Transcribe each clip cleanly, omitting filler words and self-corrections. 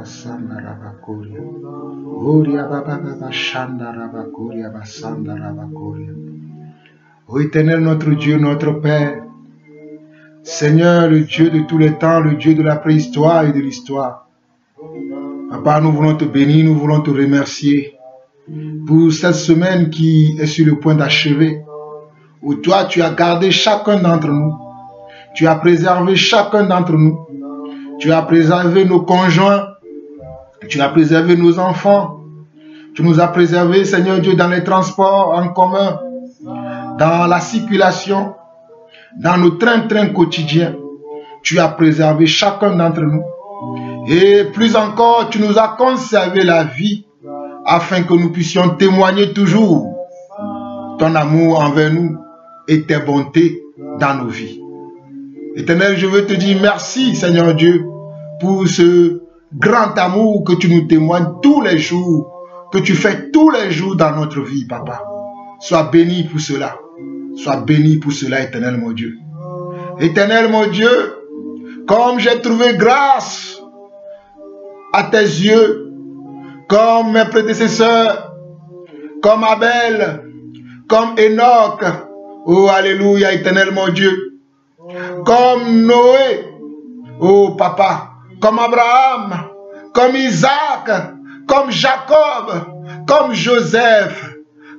basanda rabakoria. Oria baba baba shanda rabakoria basanda rabakoria. Ô Éternel, notre Dieu, notre Père, Seigneur, le Dieu de tous les temps, le Dieu de la préhistoire et de l'histoire. Papa, nous voulons te bénir, nous voulons te remercier pour cette semaine qui est sur le point d'achever, où toi, tu as gardé chacun d'entre nous. Tu as préservé chacun d'entre nous. Tu as préservé nos conjoints. Tu as préservé nos enfants. Tu nous as préservés, Seigneur Dieu, dans les transports en commun, dans la circulation, dans nos trains quotidiens. Tu as préservé chacun d'entre nous. Et plus encore, tu nous as conservé la vie afin que nous puissions témoigner toujours ton amour envers nous et tes bontés dans nos vies. Éternel, je veux te dire merci, Seigneur Dieu, pour ce grand amour que tu nous témoignes tous les jours, que tu fais tous les jours dans notre vie, Papa. Sois béni pour cela. Sois béni pour cela, Éternel, mon Dieu. Éternel, mon Dieu, comme j'ai trouvé grâce à tes yeux, comme mes prédécesseurs, comme Abel, comme Enoch, oh alléluia, Éternel, mon Dieu, comme Noé, oh Papa, comme Abraham, comme Isaac, comme Jacob, comme Joseph,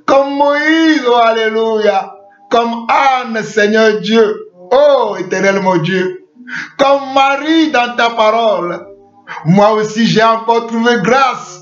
comme Moïse, oh alléluia, comme Anne, Seigneur Dieu, oh Éternel mon Dieu, comme Marie dans ta parole. Moi aussi j'ai encore trouvé grâce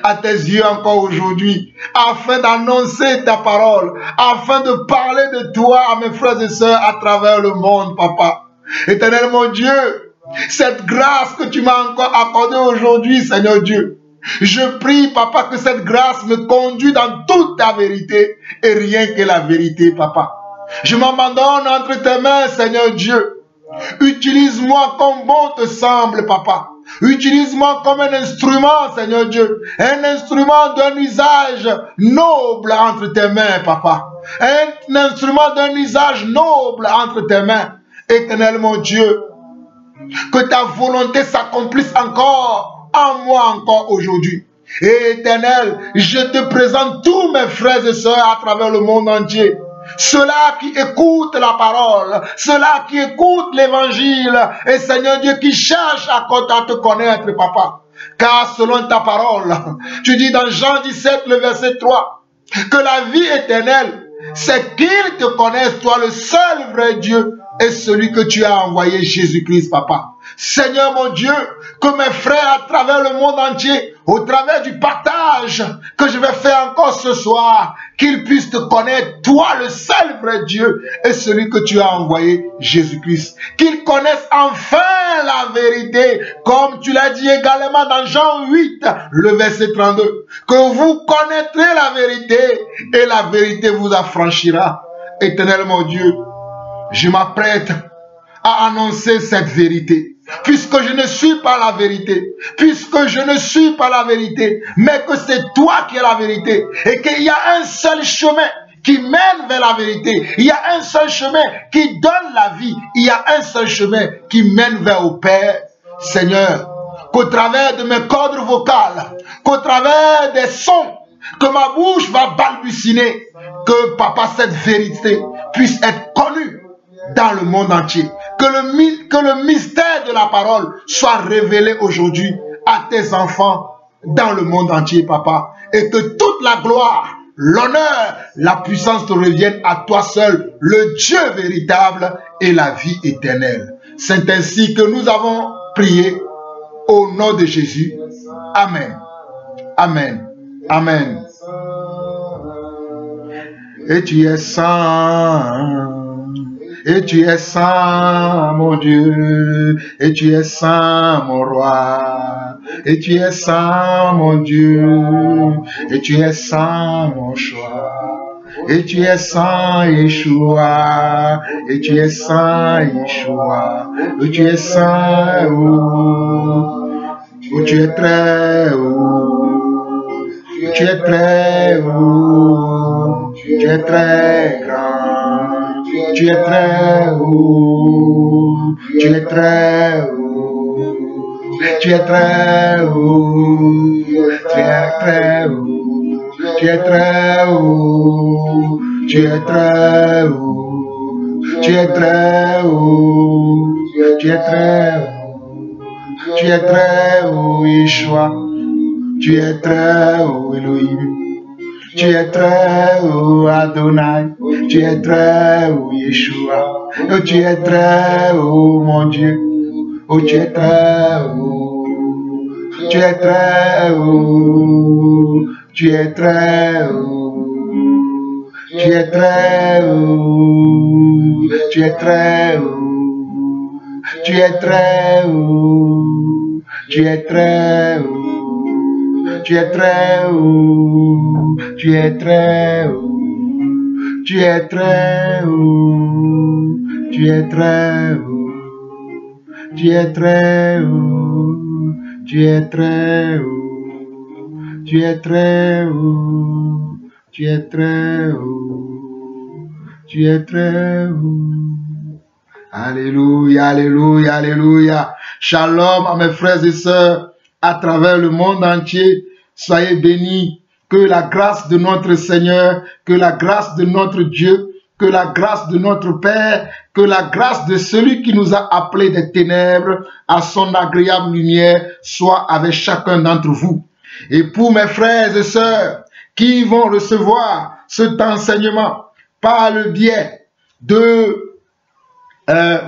à tes yeux encore aujourd'hui, afin d'annoncer ta parole, afin de parler de toi à mes frères et sœurs à travers le monde, Papa. Éternel mon Dieu, cette grâce que tu m'as encore accordée aujourd'hui, Seigneur Dieu, je prie, Papa, que cette grâce me conduise dans toute ta vérité et rien que la vérité, Papa. Je m'abandonne entre tes mains, Seigneur Dieu. Utilise-moi comme bon te semble, Papa. Utilise-moi comme un instrument, Seigneur Dieu. Un instrument d'un usage noble entre tes mains, Papa. Un instrument d'un usage noble entre tes mains. Éternel mon Dieu, que ta volonté s'accomplisse encore en moi encore aujourd'hui. Et Éternel, je te présente tous mes frères et sœurs à travers le monde entier. Ceux-là qui écoutent la parole, ceux-là qui écoutent l'évangile, et Seigneur Dieu, qui cherchent à te connaître, Papa. Car selon ta parole, tu dis dans Jean 17, le verset 3, que la vie éternelle, c'est qu'ils te connaissent, toi, le seul vrai Dieu, et celui que tu as envoyé, Jésus-Christ, Papa. Seigneur mon Dieu, que mes frères à travers le monde entier, au travers du partage que je vais faire encore ce soir, qu'ils puissent te connaître, toi le seul vrai Dieu et celui que tu as envoyé, Jésus-Christ. Qu'ils connaissent enfin la vérité, comme tu l'as dit également dans Jean 8, le verset 32. Que vous connaîtrez la vérité et la vérité vous affranchira. Éternel mon Dieu, je m'apprête à annoncer cette vérité. Puisque je ne suis pas la vérité, puisque je ne suis pas la vérité, mais que c'est toi qui es la vérité, et qu'il y a un seul chemin qui mène vers la vérité, il y a un seul chemin qui donne la vie, il y a un seul chemin qui mène vers au Père. Seigneur, qu'au travers de mes cordes vocales, qu'au travers des sons que ma bouche va balbutiner, que Papa, cette vérité puisse être connue dans le monde entier. Que le mystère de la parole soit révélé aujourd'hui à tes enfants dans le monde entier, Papa. Et que toute la gloire, l'honneur, la puissance te reviennent à toi seul, le Dieu véritable et la vie éternelle. C'est ainsi que nous avons prié au nom de Jésus. Amen. Amen. Amen. Et tu es saint. Et tu es saint, mon Dieu, et tu es saint, mon roi, et tu es saint, mon Dieu, et tu es saint, mon choix, et tu es saint, Yeshua, et tu es saint, Yeshua, et tu es saint, où tu es très haut, tu es très haut, tu es très grand. Tu es très haut, tu es très haut, Tu es très haut. Tu es très haut. Tu es très haut. Tu es très haut. Tu es très haut. Tu es très haut. Tu es très haut, Yeshua. Tu es très haut, Elohim. Tu es très haut, Adonai. Tu es très haut, Yeshua. Oh, tu es très haut, mon Dieu. Oh, tu es très haut. Tu es très haut. Tu es très haut. Tu es très haut. Tu es très haut. Tu es très haut. Tu es très haut. Tu es très haut, tu es très haut, tu es très haut, tu es très haut, tu es très haut, tu es très haut, tu es très haut, tu es très haut, tu es très haut. Alléluia, alléluia, alléluia. Shalom à mes frères et sœurs à travers le monde entier. Soyez bénis, que la grâce de notre Seigneur, que la grâce de notre Dieu, que la grâce de notre Père, que la grâce de celui qui nous a appelés des ténèbres à son agréable lumière soit avec chacun d'entre vous. Et pour mes frères et sœurs qui vont recevoir cet enseignement par le biais de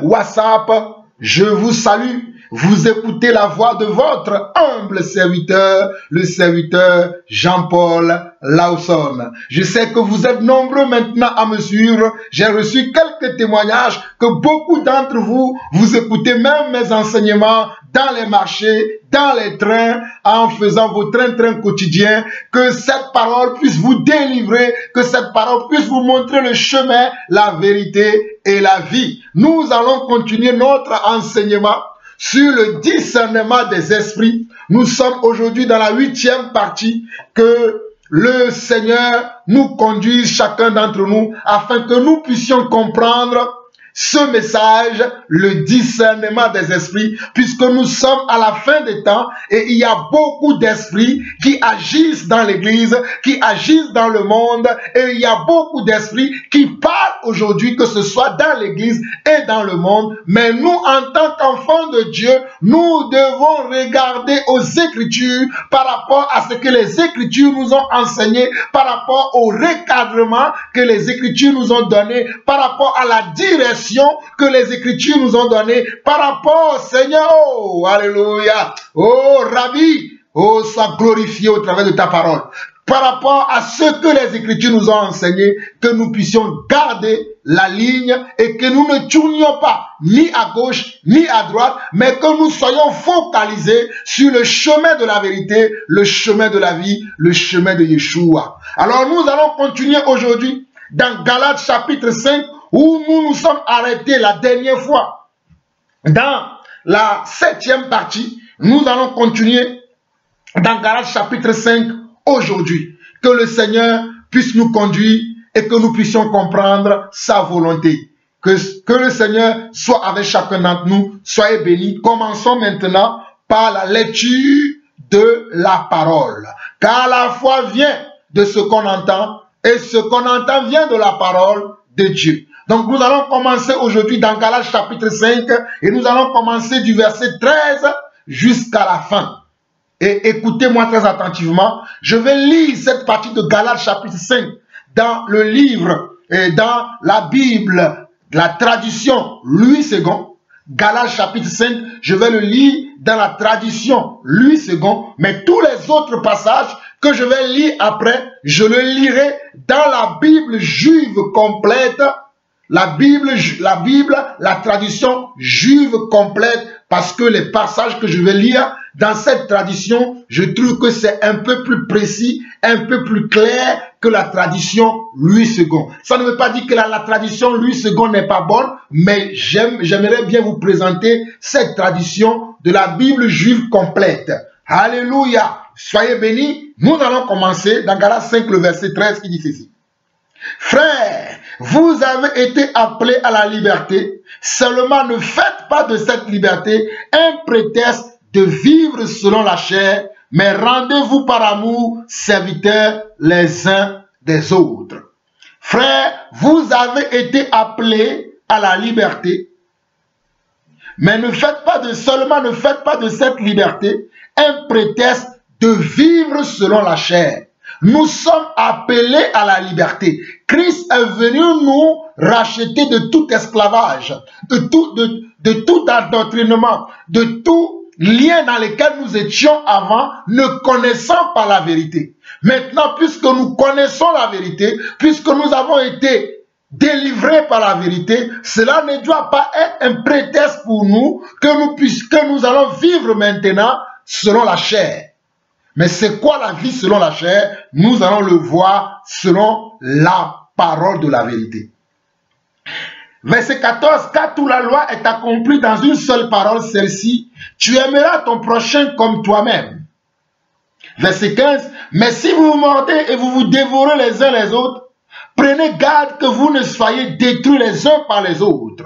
WhatsApp, je vous salue. Vous écoutez la voix de votre humble serviteur, le serviteur Jean-Paul Lawson. Je sais que vous êtes nombreux maintenant à me suivre. J'ai reçu quelques témoignages que beaucoup d'entre vous, vous écoutez même mes enseignements dans les marchés, dans les trains, en faisant vos trains quotidiens. Que cette parole puisse vous délivrer, que cette parole puisse vous montrer le chemin, la vérité et la vie. Nous allons continuer notre enseignement sur le discernement des esprits. Nous sommes aujourd'hui dans la 8e partie. Que le Seigneur nous conduise, chacun d'entre nous, afin que nous puissions comprendre ce message, le discernement des esprits, puisque nous sommes à la fin des temps et il y a beaucoup d'esprits qui agissent dans l'église, qui agissent dans le monde, et il y a beaucoup d'esprits qui parlent aujourd'hui, que ce soit dans l'église et dans le monde. Mais nous, en tant qu'enfants de Dieu, nous devons regarder aux Écritures par rapport à ce que les Écritures nous ont enseigné, par rapport au recadrement que les Écritures nous ont donné, par rapport à la direction que les Écritures nous ont donné, par rapport, Seigneur, oh, alléluia, oh, Rabbi, oh, sois glorifié au travers de ta parole, par rapport à ce que les Écritures nous ont enseigné, que nous puissions garder la ligne et que nous ne tournions pas ni à gauche ni à droite, mais que nous soyons focalisés sur le chemin de la vérité, le chemin de la vie, le chemin de Yeshua. Alors nous allons continuer aujourd'hui dans Galates chapitre 5, où nous nous sommes arrêtés la dernière fois. Dans la 7e partie, nous allons continuer dans Galates chapitre 5 aujourd'hui. Que le Seigneur puisse nous conduire et que nous puissions comprendre sa volonté. Que le Seigneur soit avec chacun d'entre nous. Soyez bénis. Commençons maintenant par la lecture de la parole. Car la foi vient de ce qu'on entend et ce qu'on entend vient de la parole de Dieu. Donc nous allons commencer aujourd'hui dans Galates chapitre 5 et nous allons commencer du verset 13 jusqu'à la fin. Et écoutez-moi très attentivement, je vais lire cette partie de Galates chapitre 5 dans le livre et dans la Bible, la tradition Louis II. Galates chapitre 5, je vais le lire dans la tradition Louis II, mais tous les autres passages que je vais lire après, je le lirai dans la Bible juive complète. La Bible, la tradition juive complète, parce que les passages que je vais lire dans cette tradition, je trouve que c'est un peu plus précis, un peu plus clair que la tradition Louis II. Ça ne veut pas dire que la tradition Louis II n'est pas bonne, mais j'aimerais bien vous présenter cette tradition de la Bible juive complète. Alléluia! Soyez bénis. Nous allons commencer dans Galates 5, le verset 13 qui dit ceci. Frères, vous avez été appelés à la liberté, seulement ne faites pas de cette liberté un prétexte de vivre selon la chair, mais rendez-vous par amour, serviteurs les uns des autres. Frères, vous avez été appelés à la liberté, mais ne faites pas de cette liberté un prétexte de vivre selon la chair. Nous sommes appelés à la liberté. Christ est venu nous racheter de tout esclavage, de tout endoctrinement, de tout lien dans lequel nous étions avant, ne connaissant pas la vérité. Maintenant, puisque nous connaissons la vérité, puisque nous avons été délivrés par la vérité, cela ne doit pas être un prétexte pour nous que nous allons vivre maintenant selon la chair. Mais c'est quoi la vie selon la chair? Nous allons le voir selon la parole de la vérité. Verset 14, car toute la loi est accomplie dans une seule parole, celle-ci, tu aimeras ton prochain comme toi-même. Verset 15, mais si vous vous mordez et vous vous dévorez les uns les autres, prenez garde que vous ne soyez détruits les uns par les autres.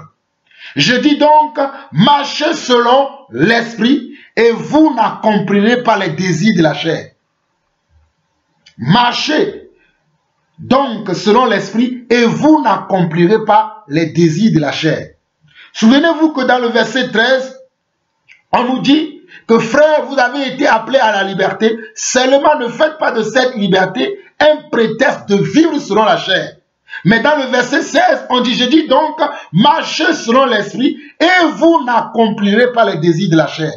Je dis donc, marchez selon l'esprit et vous n'accomplirez pas les désirs de la chair. Marchez donc selon l'esprit et vous n'accomplirez pas les désirs de la chair. Souvenez-vous que dans le verset 13, on nous dit que frères, vous avez été appelés à la liberté, seulement ne faites pas de cette liberté un prétexte de vivre selon la chair. Mais dans le verset 16, on dit, je dis donc, marchez selon l'esprit et vous n'accomplirez pas les désirs de la chair.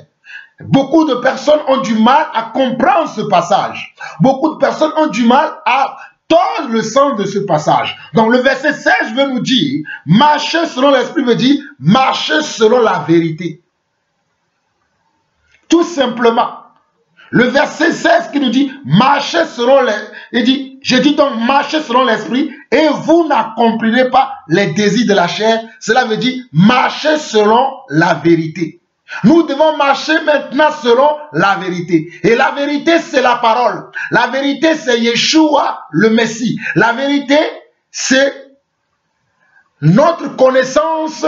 Beaucoup de personnes ont du mal à comprendre ce passage. Beaucoup de personnes ont du mal à tordre le sens de ce passage. Donc le verset 16 veut nous dire, marcher selon l'esprit veut dire, marcher selon la vérité. Tout simplement. Le verset 16 qui nous dit, marchez selon l'esprit, il dit, je dis donc, marchez selon l'esprit et vous n'accomplirez pas les désirs de la chair. Cela veut dire, marchez selon la vérité. Nous devons marcher maintenant selon la vérité. Et la vérité, c'est la parole. La vérité, c'est Yeshua, le Messie. La vérité, c'est notre connaissance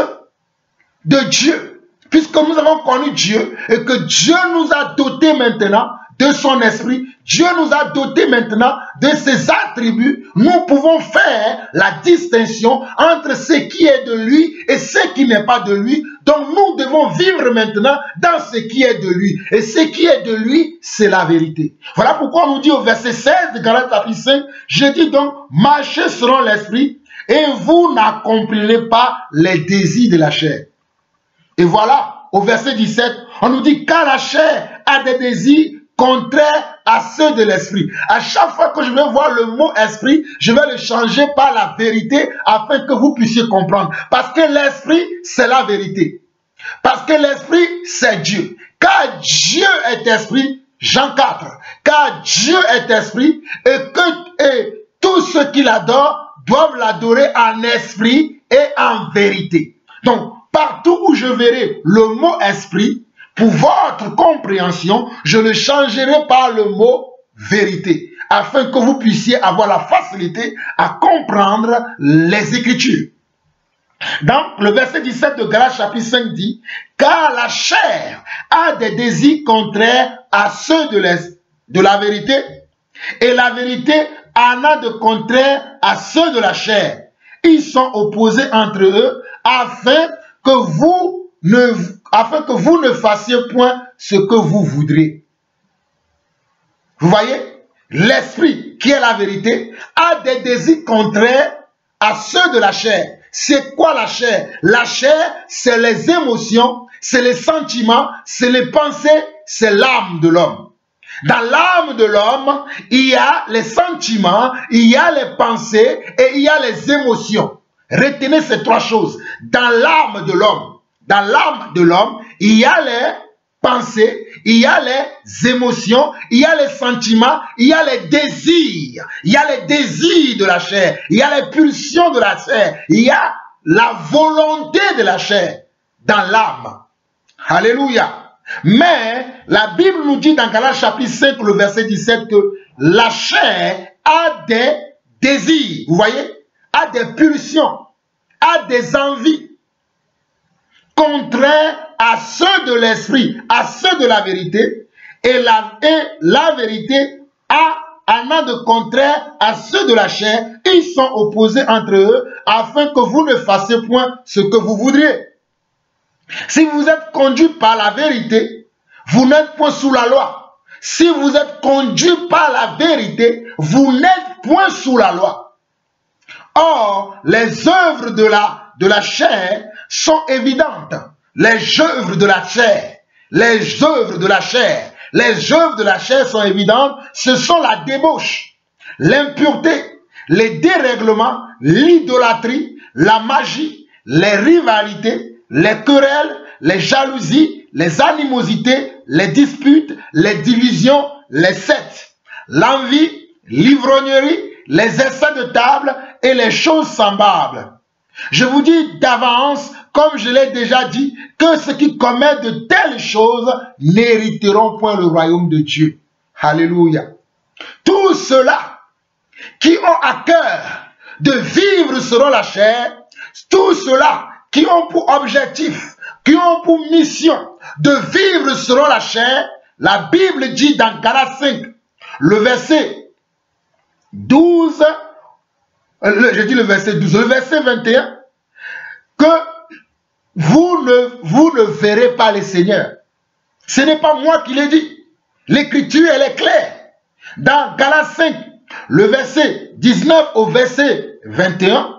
de Dieu. Puisque nous avons connu Dieu et que Dieu nous a dotés maintenant de son esprit, Dieu nous a dotés maintenant de ses attributs, nous pouvons faire la distinction entre ce qui est de lui et ce qui n'est pas de lui. Donc nous devons vivre maintenant dans ce qui est de lui. Et ce qui est de lui, c'est la vérité. Voilà pourquoi on nous dit au verset 16 de Galates chapitre 5, je dis donc, marchez selon l'esprit et vous n'accomplirez pas les désirs de la chair. Et voilà, au verset 17, on nous dit, car la chair a des désirs contraires à ceux de l'esprit. À chaque fois que je vais voir le mot esprit, je vais le changer par la vérité afin que vous puissiez comprendre. Parce que l'esprit, c'est la vérité. Parce que l'esprit, c'est Dieu. Car Dieu est esprit, Jean 4, car Dieu est esprit et tous ceux qui l'adorent doivent l'adorer en esprit et en vérité. Donc, partout où je verrai le mot esprit, pour votre compréhension, je le changerai par le mot vérité, afin que vous puissiez avoir la facilité à comprendre les Écritures. Donc, le verset 17 de Galates chapitre 5 dit, car la chair a des désirs contraires à ceux de la vérité, et la vérité en a de contraires à ceux de la chair. Ils sont opposés entre eux, afin que vous ne fassiez point ce que vous voudrez. Vous voyez, l'esprit qui est la vérité a des désirs contraires à ceux de la chair. C'est quoi la chair? La chair, c'est les émotions, c'est les sentiments, c'est les pensées, c'est l'âme de l'homme. Dans l'âme de l'homme, il y a les sentiments, il y a les pensées et il y a les émotions. Retenez ces trois choses. Dans l'âme de l'homme, il y a les pensées, il y a les émotions, il y a les sentiments, il y a les désirs. Il y a les désirs de la chair, il y a les pulsions de la chair, il y a la volonté de la chair dans l'âme. Alléluia. Mais la Bible nous dit dans Galates chapitre 5, le verset 17, que la chair a des désirs, vous voyez, a des pulsions, a des envies contraires à ceux de l'esprit, à ceux de la vérité, et la vérité allant de contraire à ceux de la chair, ils sont opposés entre eux, afin que vous ne fassiez point ce que vous voudriez. Si vous êtes conduit par la vérité, vous n'êtes point sous la loi. Si vous êtes conduit par la vérité, vous n'êtes point sous la loi. Or, les œuvres de la chair sont évidentes. Les œuvres de la chair, les œuvres de la chair, les œuvres de la chair sont évidentes. Ce sont la débauche, l'impureté, les dérèglements, l'idolâtrie, la magie, les rivalités, les querelles, les jalousies, les animosités, les disputes, les divisions, les sectes, l'envie, l'ivrognerie, les essais de table et les choses semblables. Je vous dis d'avance, comme je l'ai déjà dit, que ceux qui commettent de telles choses n'hériteront point le royaume de Dieu. Alléluia. Tous ceux-là qui ont à cœur de vivre selon la chair, tous ceux-là qui ont pour objectif, qui ont pour mission de vivre selon la chair, la Bible dit dans Galates 5, le verset 12, je dis le verset 12, le verset 21, que vous ne verrez pas les seigneurs. Ce n'est pas moi qui l'ai dit. L'écriture, elle est claire. Dans Galates 5, le verset 19 au verset 21,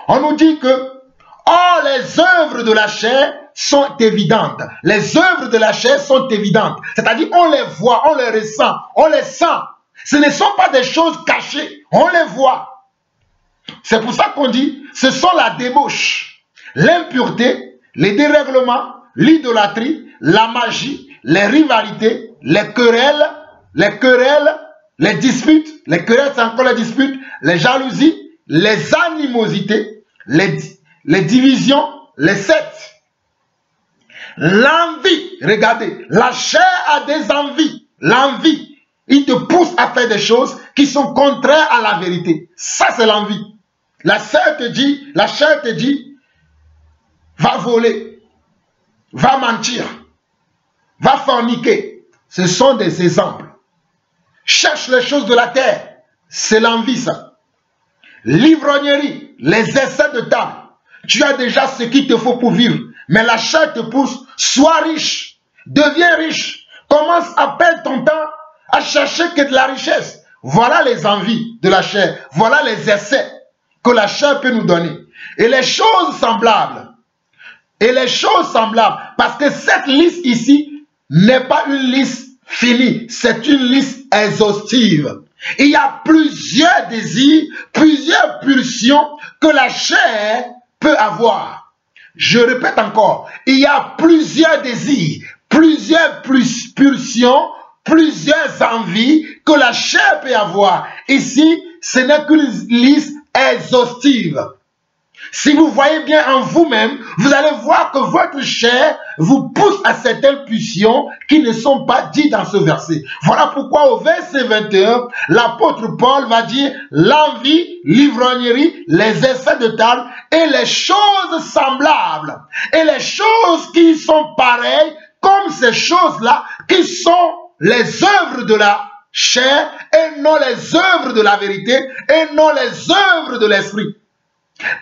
on nous dit que or, les œuvres de la chair sont évidentes. Les œuvres de la chair sont évidentes. C'est-à-dire, on les voit, on les ressent, on les sent. Ce ne sont pas des choses cachées, on les voit. C'est pour ça qu'on dit, ce sont la débauche, l'impureté, les dérèglements, l'idolâtrie, la magie, les rivalités, les querelles, les disputes, les querelles c'est encore les disputes, les jalousies, les animosités, les divisions, les sectes, l'envie. Regardez, la chair a des envies, l'envie. Il te pousse à faire des choses qui sont contraires à la vérité. Ça, c'est l'envie. La chair te dit, va voler, va mentir, va forniquer. Ce sont des exemples. Cherche les choses de la terre. C'est l'envie, ça. L'ivrognerie, les essais de table. Tu as déjà ce qu'il te faut pour vivre. Mais la chair te pousse. Sois riche. Deviens riche. Commence à perdre ton temps à chercher que de la richesse. Voilà les envies de la chair. Voilà les essais que la chair peut nous donner. Et les choses semblables. Et les choses semblables. Parce que cette liste ici n'est pas une liste finie. C'est une liste exhaustive. Il y a plusieurs désirs, plusieurs pulsions que la chair peut avoir. Je répète encore. Il y a plusieurs désirs, plusieurs pulsions, plusieurs envies que la chair peut avoir. Ici, ce n'est qu'une liste exhaustive. Si vous voyez bien en vous-même, vous allez voir que votre chair vous pousse à certaines pulsions qui ne sont pas dites dans ce verset. Voilà pourquoi au verset 21, l'apôtre Paul va dire l'envie, l'ivrognerie, les essais de table et les choses semblables. Et les choses qui sont pareilles comme ces choses-là qui sont les œuvres de la chair et non les œuvres de la vérité et non les œuvres de l'esprit.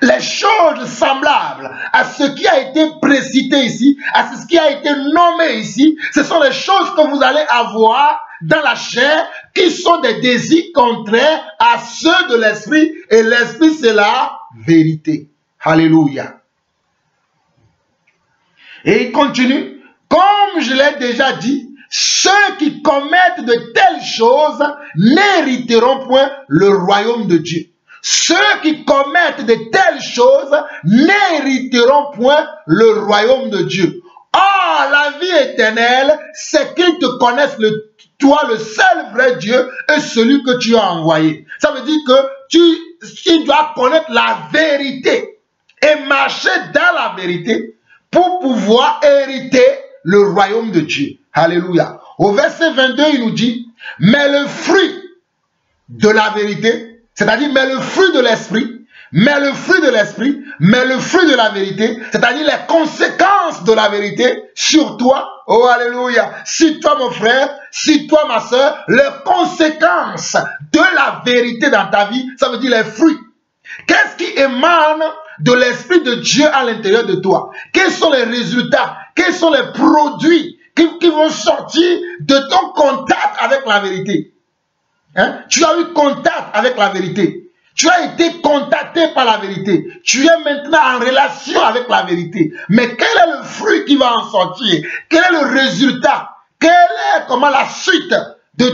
Les choses semblables à ce qui a été précité ici, à ce qui a été nommé ici, ce sont les choses que vous allez avoir dans la chair qui sont des désirs contraires à ceux de l'esprit. Et l'esprit, c'est la vérité. Alléluia. Et il continue. Comme je l'ai déjà dit, ceux qui commettent de telles choses n'hériteront point le royaume de Dieu. Ceux qui commettent de telles choses n'hériteront point le royaume de Dieu. Or, la vie éternelle, c'est qu'ils te connaissent, toi, le seul vrai Dieu, et celui que tu as envoyé. Ça veut dire que tu dois connaître la vérité et marcher dans la vérité pour pouvoir hériter le royaume de Dieu. Alléluia. Au verset 22, il nous dit, mais le fruit de la vérité, c'est-à-dire, mais le fruit de l'esprit, mais le fruit de l'esprit, mais le fruit de la vérité, c'est-à-dire les conséquences de la vérité sur toi. Oh, alléluia. Sur toi, mon frère, sur toi, ma soeur, les conséquences de la vérité dans ta vie, ça veut dire les fruits. Qu'est-ce qui émane de l'Esprit de Dieu à l'intérieur de toi? Quels sont les résultats? Quels sont les produits qui vont sortir de ton contact avec la vérité? Hein? Tu as eu contact avec la vérité. Tu as été contacté par la vérité. Tu es maintenant en relation avec la vérité. Mais quel est le fruit qui va en sortir? Quel est le résultat? Quelle est comment la suite de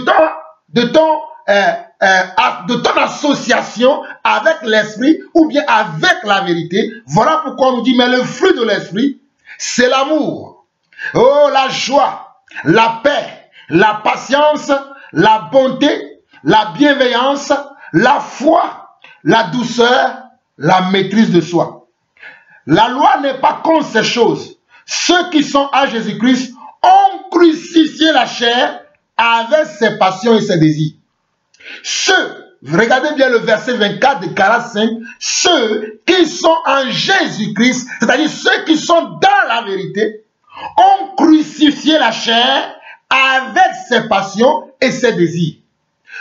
ton association avec l'esprit ou bien avec la vérité? Voilà pourquoi on nous dit, mais le fruit de l'esprit, c'est l'amour. Oh, la joie, la paix, la patience, la bonté, la bienveillance, la foi, la douceur, la maîtrise de soi. La loi n'est pas contre ces choses. Ceux qui sont à Jésus-Christ ont crucifié la chair avec ses passions et ses désirs. Regardez bien le verset 24 de Galates 5, ceux qui sont en Jésus-Christ, c'est-à-dire ceux qui sont dans la vérité, ont crucifié la chair avec ses passions et ses désirs.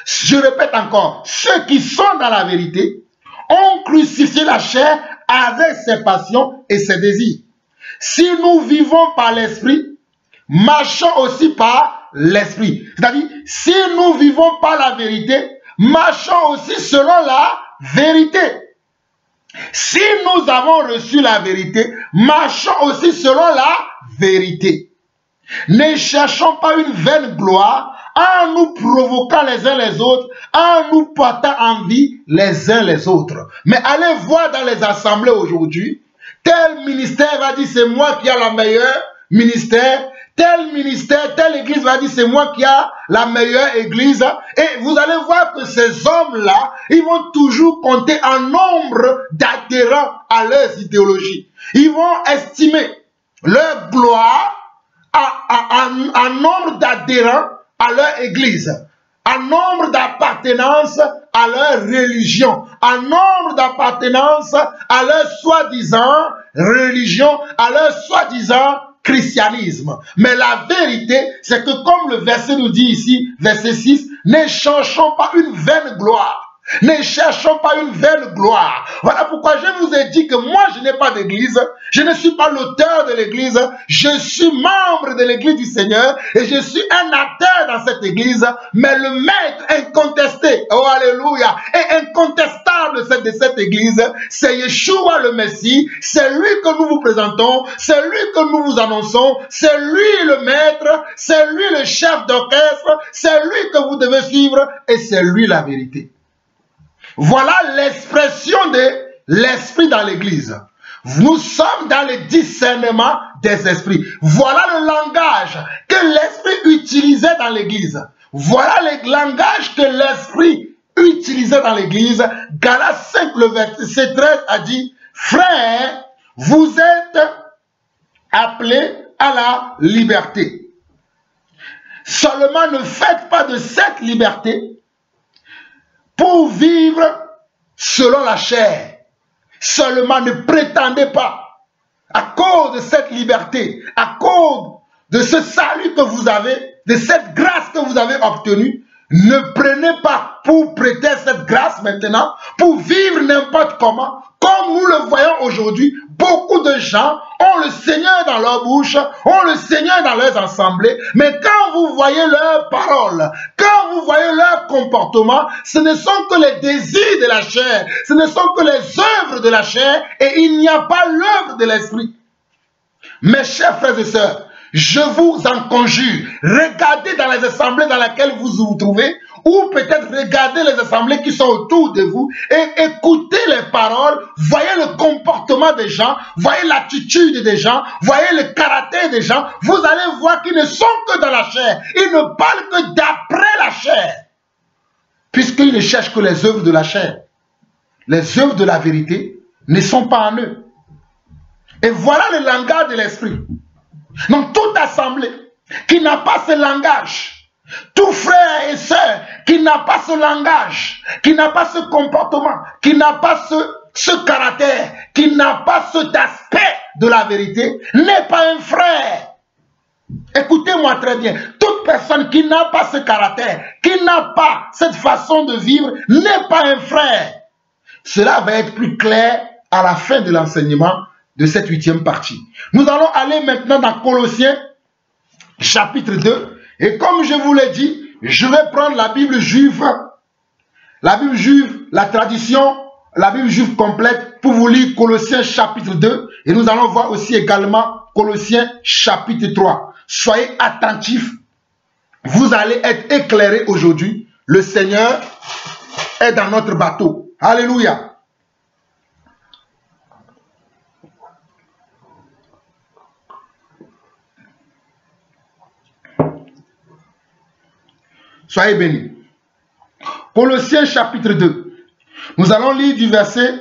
Je répète encore, ceux qui sont dans la vérité ont crucifié la chair avec ses passions et ses désirs. Si nous vivons par l'esprit, marchons aussi par l'esprit. C'est-à-dire, si nous vivons par la vérité, marchons aussi selon la vérité. Si nous avons reçu la vérité, marchons aussi selon la vérité. Ne cherchons pas une vaine gloire en nous provoquant les uns les autres, en nous portant envie les uns les autres. Mais allez voir dans les assemblées aujourd'hui, tel ministère va dire c'est moi qui ai la meilleure ministère, tel ministère, telle église va dire c'est moi qui ai la meilleure église. Et vous allez voir que ces hommes-là, ils vont toujours compter en nombre d'adhérents à leurs idéologies. Ils vont estimer leur gloire en nombre d'adhérents à leur église, en nombre d'appartenance à leur religion, en nombre d'appartenance à leur soi-disant religion, à leur soi-disant christianisme. Mais la vérité, c'est que comme le verset nous dit ici, verset 6, ne cherchons pas une vaine gloire. Ne cherchons pas une vaine gloire. Voilà pourquoi je vous ai dit que moi je n'ai pas d'église. Je ne suis pas l'auteur de l'église. Je suis membre de l'église du Seigneur. Et je suis un acteur dans cette église. Mais le maître incontesté, oh alléluia, et incontestable de cette église, c'est Yeshua le Messie. C'est lui que nous vous présentons. C'est lui que nous vous annonçons. C'est lui le maître. C'est lui le chef d'orchestre. C'est lui que vous devez suivre. Et c'est lui la vérité. Voilà l'expression de l'esprit dans l'église. Nous sommes dans le discernement des esprits. Voilà le langage que l'esprit utilisait dans l'église. Voilà le langage que l'esprit utilisait dans l'église. Galates 5, le verset 13 a dit, frères, vous êtes appelés à la liberté. Seulement ne faites pas de cette liberté pour vivre selon la chair. Seulement ne prétendez pas, à cause de cette liberté, à cause de ce salut que vous avez, de cette grâce que vous avez obtenue, ne prenez pas pour prêter cette grâce maintenant, pour vivre n'importe comment, comme nous le voyons aujourd'hui. Beaucoup de gens ont le Seigneur dans leur bouche, ont le Seigneur dans leurs assemblées, mais quand vous voyez leurs paroles, quand vous voyez leur comportement, ce ne sont que les désirs de la chair, ce ne sont que les œuvres de la chair, et il n'y a pas l'œuvre de l'esprit. Mes chers frères et sœurs, je vous en conjure, regardez dans les assemblées dans lesquelles vous vous trouvez, ou peut-être regardez les assemblées qui sont autour de vous et écoutez les paroles, voyez le comportement des gens, voyez l'attitude des gens, voyez le caractère des gens, vous allez voir qu'ils ne sont que dans la chair, ils ne parlent que d'après la chair, puisqu'ils ne cherchent que les œuvres de la chair. Les œuvres de la vérité ne sont pas en eux. Et voilà le langage de l'esprit. Donc toute assemblée qui n'a pas ce langage, tout frère et sœur qui n'a pas ce langage, qui n'a pas ce comportement, qui n'a pas ce caractère, qui n'a pas cet aspect de la vérité, n'est pas un frère. Écoutez-moi très bien. Toute personne qui n'a pas ce caractère, qui n'a pas cette façon de vivre, n'est pas un frère. Cela va être plus clair à la fin de l'enseignement de cette 8e partie. Nous allons aller maintenant dans Colossiens, chapitre 2. Et comme je vous l'ai dit, je vais prendre la Bible juive, la tradition, la Bible juive complète pour vous lire Colossiens chapitre 2. Et nous allons voir aussi également Colossiens chapitre 3. Soyez attentifs, vous allez être éclairés aujourd'hui. Le Seigneur est dans notre bateau. Alléluia. Soyez bénis. Colossiens chapitre 2. Nous allons lire du verset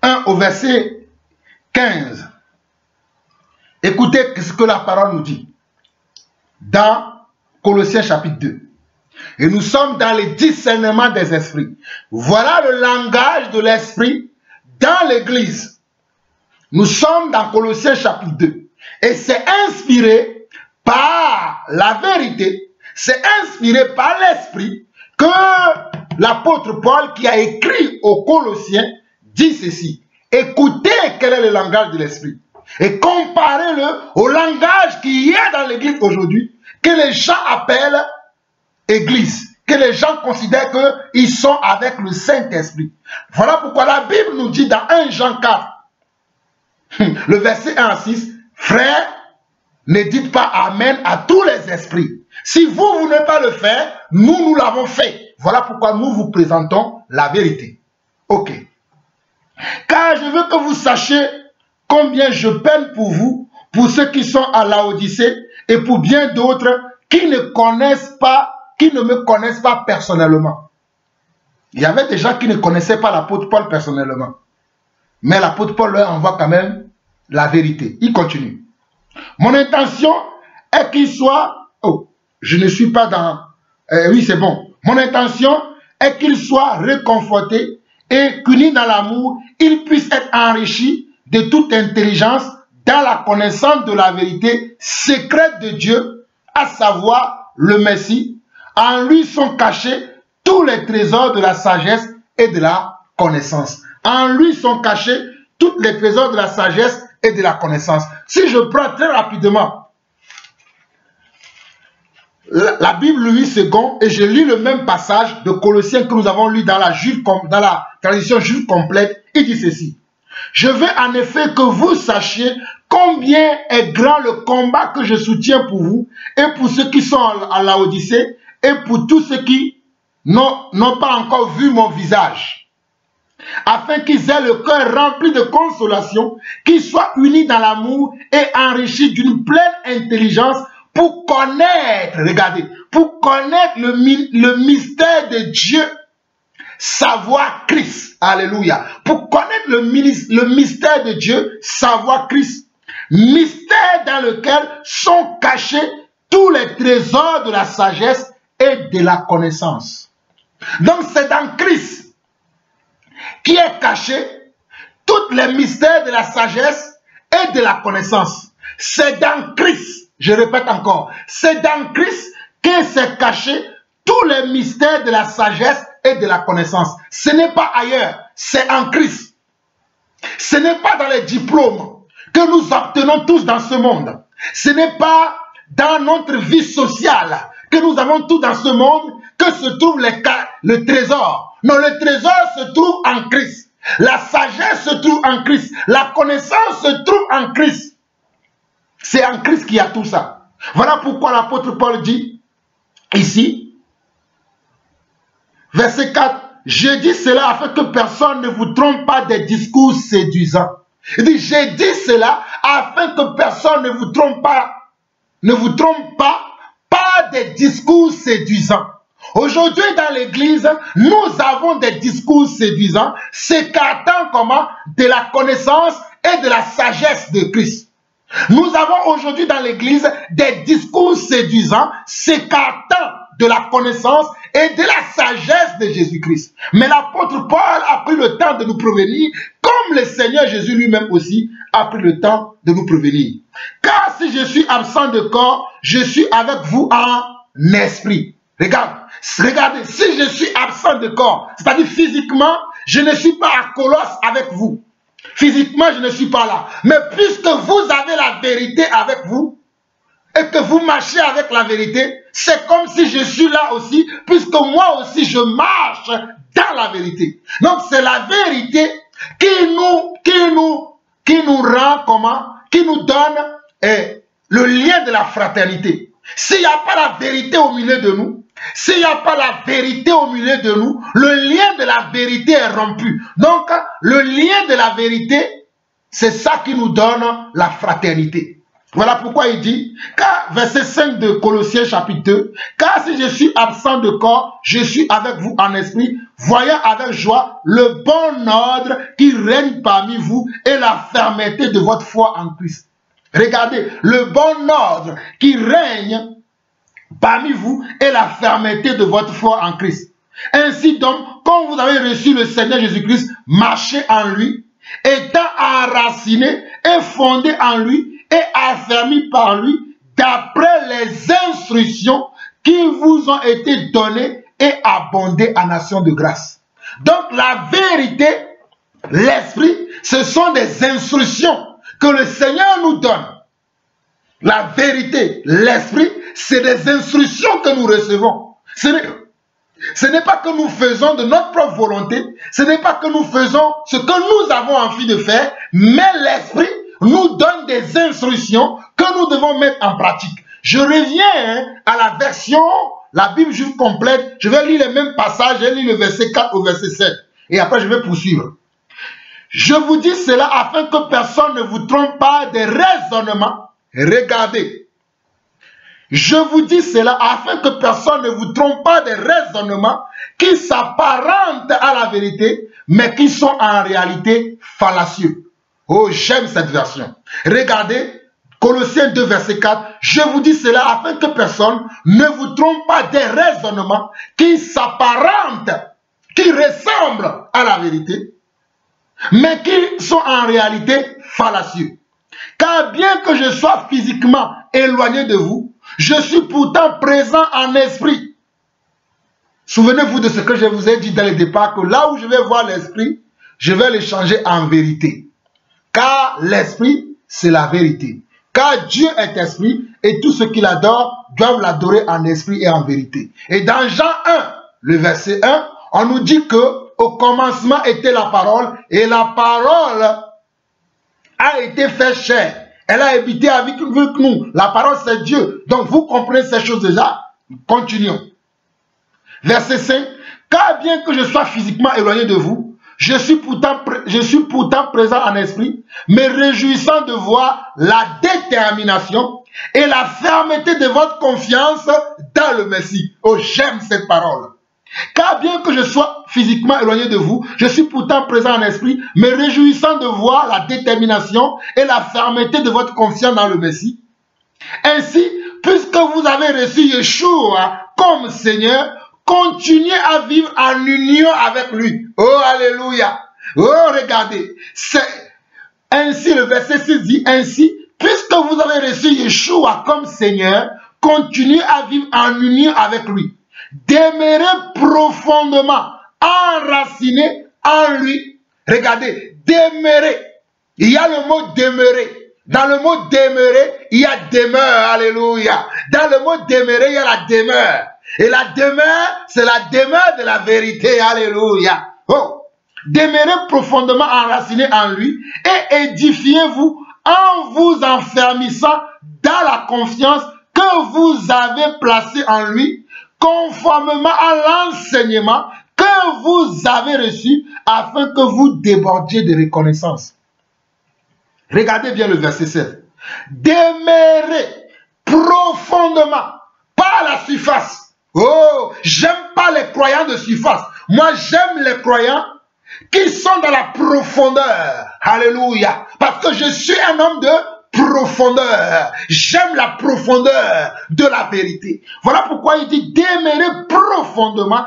1 au verset 15. Écoutez ce que la parole nous dit. Dans Colossiens chapitre 2. Et nous sommes dans le discernement des esprits. Voilà le langage de l'esprit dans l'église. Nous sommes dans Colossiens chapitre 2. Et c'est inspiré par la vérité. C'est inspiré par l'esprit que l'apôtre Paul, qui a écrit aux Colossiens, dit ceci. Écoutez quel est le langage de l'esprit. Et comparez-le au langage qui est dans l'église aujourd'hui, que les gens appellent église, que les gens considèrent qu'ils sont avec le Saint-Esprit. Voilà pourquoi la Bible nous dit dans 1 Jean 4, le verset 1 à 6, frères, ne dites pas Amen à tous les esprits. Si vous n'avez pas le faire, nous l'avons fait. Voilà pourquoi nous vous présentons la vérité. Ok. Car je veux que vous sachiez combien je peine pour vous, pour ceux qui sont à Laodicée et pour bien d'autres qui ne me connaissent pas personnellement. Il y avait des gens qui ne connaissaient pas l'apôtre Paul personnellement. Mais l'apôtre Paul leur envoie quand même la vérité. Il continue. Mon intention est qu'il soit... Oh, je ne suis pas dans... oui, c'est bon. Mon intention est qu'il soit réconforté et qu'uni dans l'amour, il puisse être enrichi de toute intelligence dans la connaissance de la vérité secrète de Dieu, à savoir le Messie. En lui sont cachés tous les trésors de la sagesse et de la connaissance. En lui sont cachés tous les trésors de la sagesse et de la connaissance. Si je prends très rapidement la Bible Louis II et je lis le même passage de Colossiens que nous avons lu dans la tradition juive complète, il dit ceci. Je veux en effet que vous sachiez combien est grand le combat que je soutiens pour vous et pour ceux qui sont à Laodicée et pour tous ceux qui n'ont pas encore vu mon visage, afin qu'ils aient le cœur rempli de consolation, qu'ils soient unis dans l'amour et enrichis d'une pleine intelligence pour connaître, regardez, pour connaître le mystère de Dieu, savoir Christ, alléluia, pour connaître le mystère de Dieu, savoir Christ, mystère dans lequel sont cachés tous les trésors de la sagesse et de la connaissance. Donc c'est dans Christ qui est caché tous les mystères de la sagesse et de la connaissance. C'est dans Christ, je répète encore, c'est dans Christ que s'est caché tous les mystères de la sagesse et de la connaissance. Ce n'est pas ailleurs, c'est en Christ. Ce n'est pas dans les diplômes que nous obtenons tous dans ce monde. Ce n'est pas dans notre vie sociale que nous avons tout dans ce monde que se trouve le trésor. Non, le trésor se trouve en Christ. La sagesse se trouve en Christ. La connaissance se trouve en Christ. C'est en Christ qu'il y a tout ça. Voilà pourquoi l'apôtre Paul dit ici, verset 4, je dis cela afin que personne ne vous trompe pas des discours séduisants. Il dit, j'ai dit cela afin que personne ne vous trompe pas par des discours séduisants. Aujourd'hui, dans l'église, nous avons des discours séduisants, s'écartant comment? De la connaissance et de la sagesse de Christ. Nous avons aujourd'hui dans l'église des discours séduisants, s'écartant de la connaissance et de la sagesse de Jésus-Christ. Mais l'apôtre Paul a pris le temps de nous prévenir, comme le Seigneur Jésus lui-même aussi a pris le temps de nous prévenir. Car si je suis absent de corps, je suis avec vous en esprit. Regardez, si je suis absent de corps, c'est-à-dire physiquement, je ne suis pas à Colosse avec vous. Physiquement, je ne suis pas là. Mais puisque vous avez la vérité avec vous, et que vous marchez avec la vérité, c'est comme si je suis là aussi, puisque moi aussi je marche dans la vérité. Donc c'est la vérité qui nous rend comment? Qui nous donne le lien de la fraternité. S'il n'y a pas la vérité au milieu de nous, s'il n'y a pas la vérité au milieu de nous, le lien de la vérité est rompu. Donc le lien de la vérité, c'est ça qui nous donne la fraternité. Voilà pourquoi il dit, car, verset 5 de Colossiens chapitre 2, car si je suis absent de corps, je suis avec vous en esprit, voyant avec joie le bon ordre qui règne parmi vous et la fermeté de votre foi en Christ. Regardez, le bon ordre qui règne parmi vous et la fermeté de votre foi en Christ. Ainsi donc, quand vous avez reçu le Seigneur Jésus-Christ, marchez en lui, étant enraciné et fondé en lui, et affermi par lui d'après les instructions qui vous ont été données et abondées en action de grâce. Donc la vérité, l'esprit, ce sont des instructions que le Seigneur nous donne. La vérité, l'esprit, c'est des instructions que nous recevons. Ce n'est pas que nous faisons de notre propre volonté, ce n'est pas que nous faisons ce que nous avons envie de faire, mais l'esprit nous donne des instructions que nous devons mettre en pratique. Je reviens à la version, la Bible juive complète. Je vais lire les mêmes passages. Je lis le verset 4 au verset 7. Et après, je vais poursuivre. Je vous dis cela afin que personne ne vous trompe pas des raisonnements. Regardez. Je vous dis cela afin que personne ne vous trompe pas des raisonnements qui s'apparentent à la vérité, mais qui sont en réalité fallacieux. Oh, j'aime cette version. Regardez, Colossiens 2, verset 4. Je vous dis cela afin que personne ne vous trompe pas des raisonnements qui s'apparentent, qui ressemblent à la vérité, mais qui sont en réalité fallacieux. Car bien que je sois physiquement éloigné de vous, je suis pourtant présent en esprit. Souvenez-vous de ce que je vous ai dit dès le départ, que là où je vais voir l'esprit, je vais le changer en vérité. Car l'esprit, c'est la vérité. Car Dieu est esprit et tous ceux qui l'adorent doivent l'adorer en esprit et en vérité. Et dans Jean 1, le verset 1, on nous dit que au commencement était la parole et la parole a été faite chair. Elle a habité avec nous. La parole, c'est Dieu. Donc, vous comprenez ces choses déjà. Continuons. Verset 5. Car bien que je sois physiquement éloigné de vous, je suis pourtant présent en esprit, me réjouissant de voir la détermination et la fermeté de votre confiance dans le Messie. Oh, j'aime cette parole. Car bien que je sois physiquement éloigné de vous, je suis pourtant présent en esprit, me réjouissant de voir la détermination et la fermeté de votre confiance dans le Messie. Ainsi, puisque vous avez reçu Yeshua comme Seigneur, continuez à vivre en union avec lui. Oh, alléluia. Oh, regardez. Ainsi, le verset 6 dit, ainsi, puisque vous avez reçu Yeshua comme Seigneur, continuez à vivre en union avec lui. Demeurez profondément enraciné en lui. Regardez, demeurez. Il y a le mot demeurer. Dans le mot demeurer, il y a demeure. Alléluia. Dans le mot demeurer, il y a la demeure. Et la demeure, c'est la demeure de la vérité. Alléluia. Oh. Demeurez profondément enraciné en lui et édifiez-vous en vous enfermissant dans la confiance que vous avez placée en lui, conformément à l'enseignement que vous avez reçu, afin que vous débordiez de reconnaissance. Regardez bien le verset 7. Demeurez profondément, pas à la surface. Oh, j'aime pas les croyants de surface. Moi, j'aime les croyants qui sont dans la profondeur. Alléluia. Parce que je suis un homme de profondeur. J'aime la profondeur de la vérité. Voilà pourquoi il dit demeurez profondément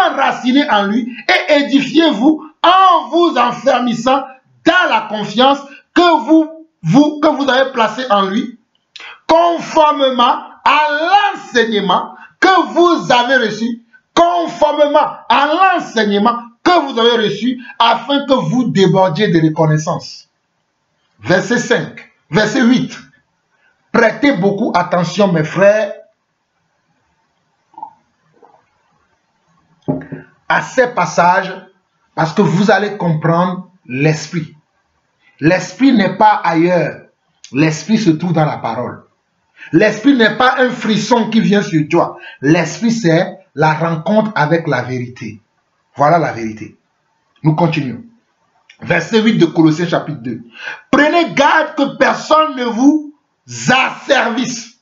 enracinés en lui et édifiez-vous en vous enfermissant dans la confiance que vous avez placée en lui, conformément à l'enseignement que vous avez reçu, conformément à l'enseignement que vous avez reçu, afin que vous débordiez de reconnaissance. Verset 5, verset 8. Prêtez beaucoup attention, mes frères, à ces passages, parce que vous allez comprendre l'esprit. L'esprit n'est pas ailleurs. L'esprit se trouve dans la parole. L'esprit n'est pas un frisson qui vient sur toi. L'esprit, c'est la rencontre avec la vérité. Voilà la vérité. Nous continuons. Verset 8 de Colossiens chapitre 2. Prenez garde que personne ne vous asservisse.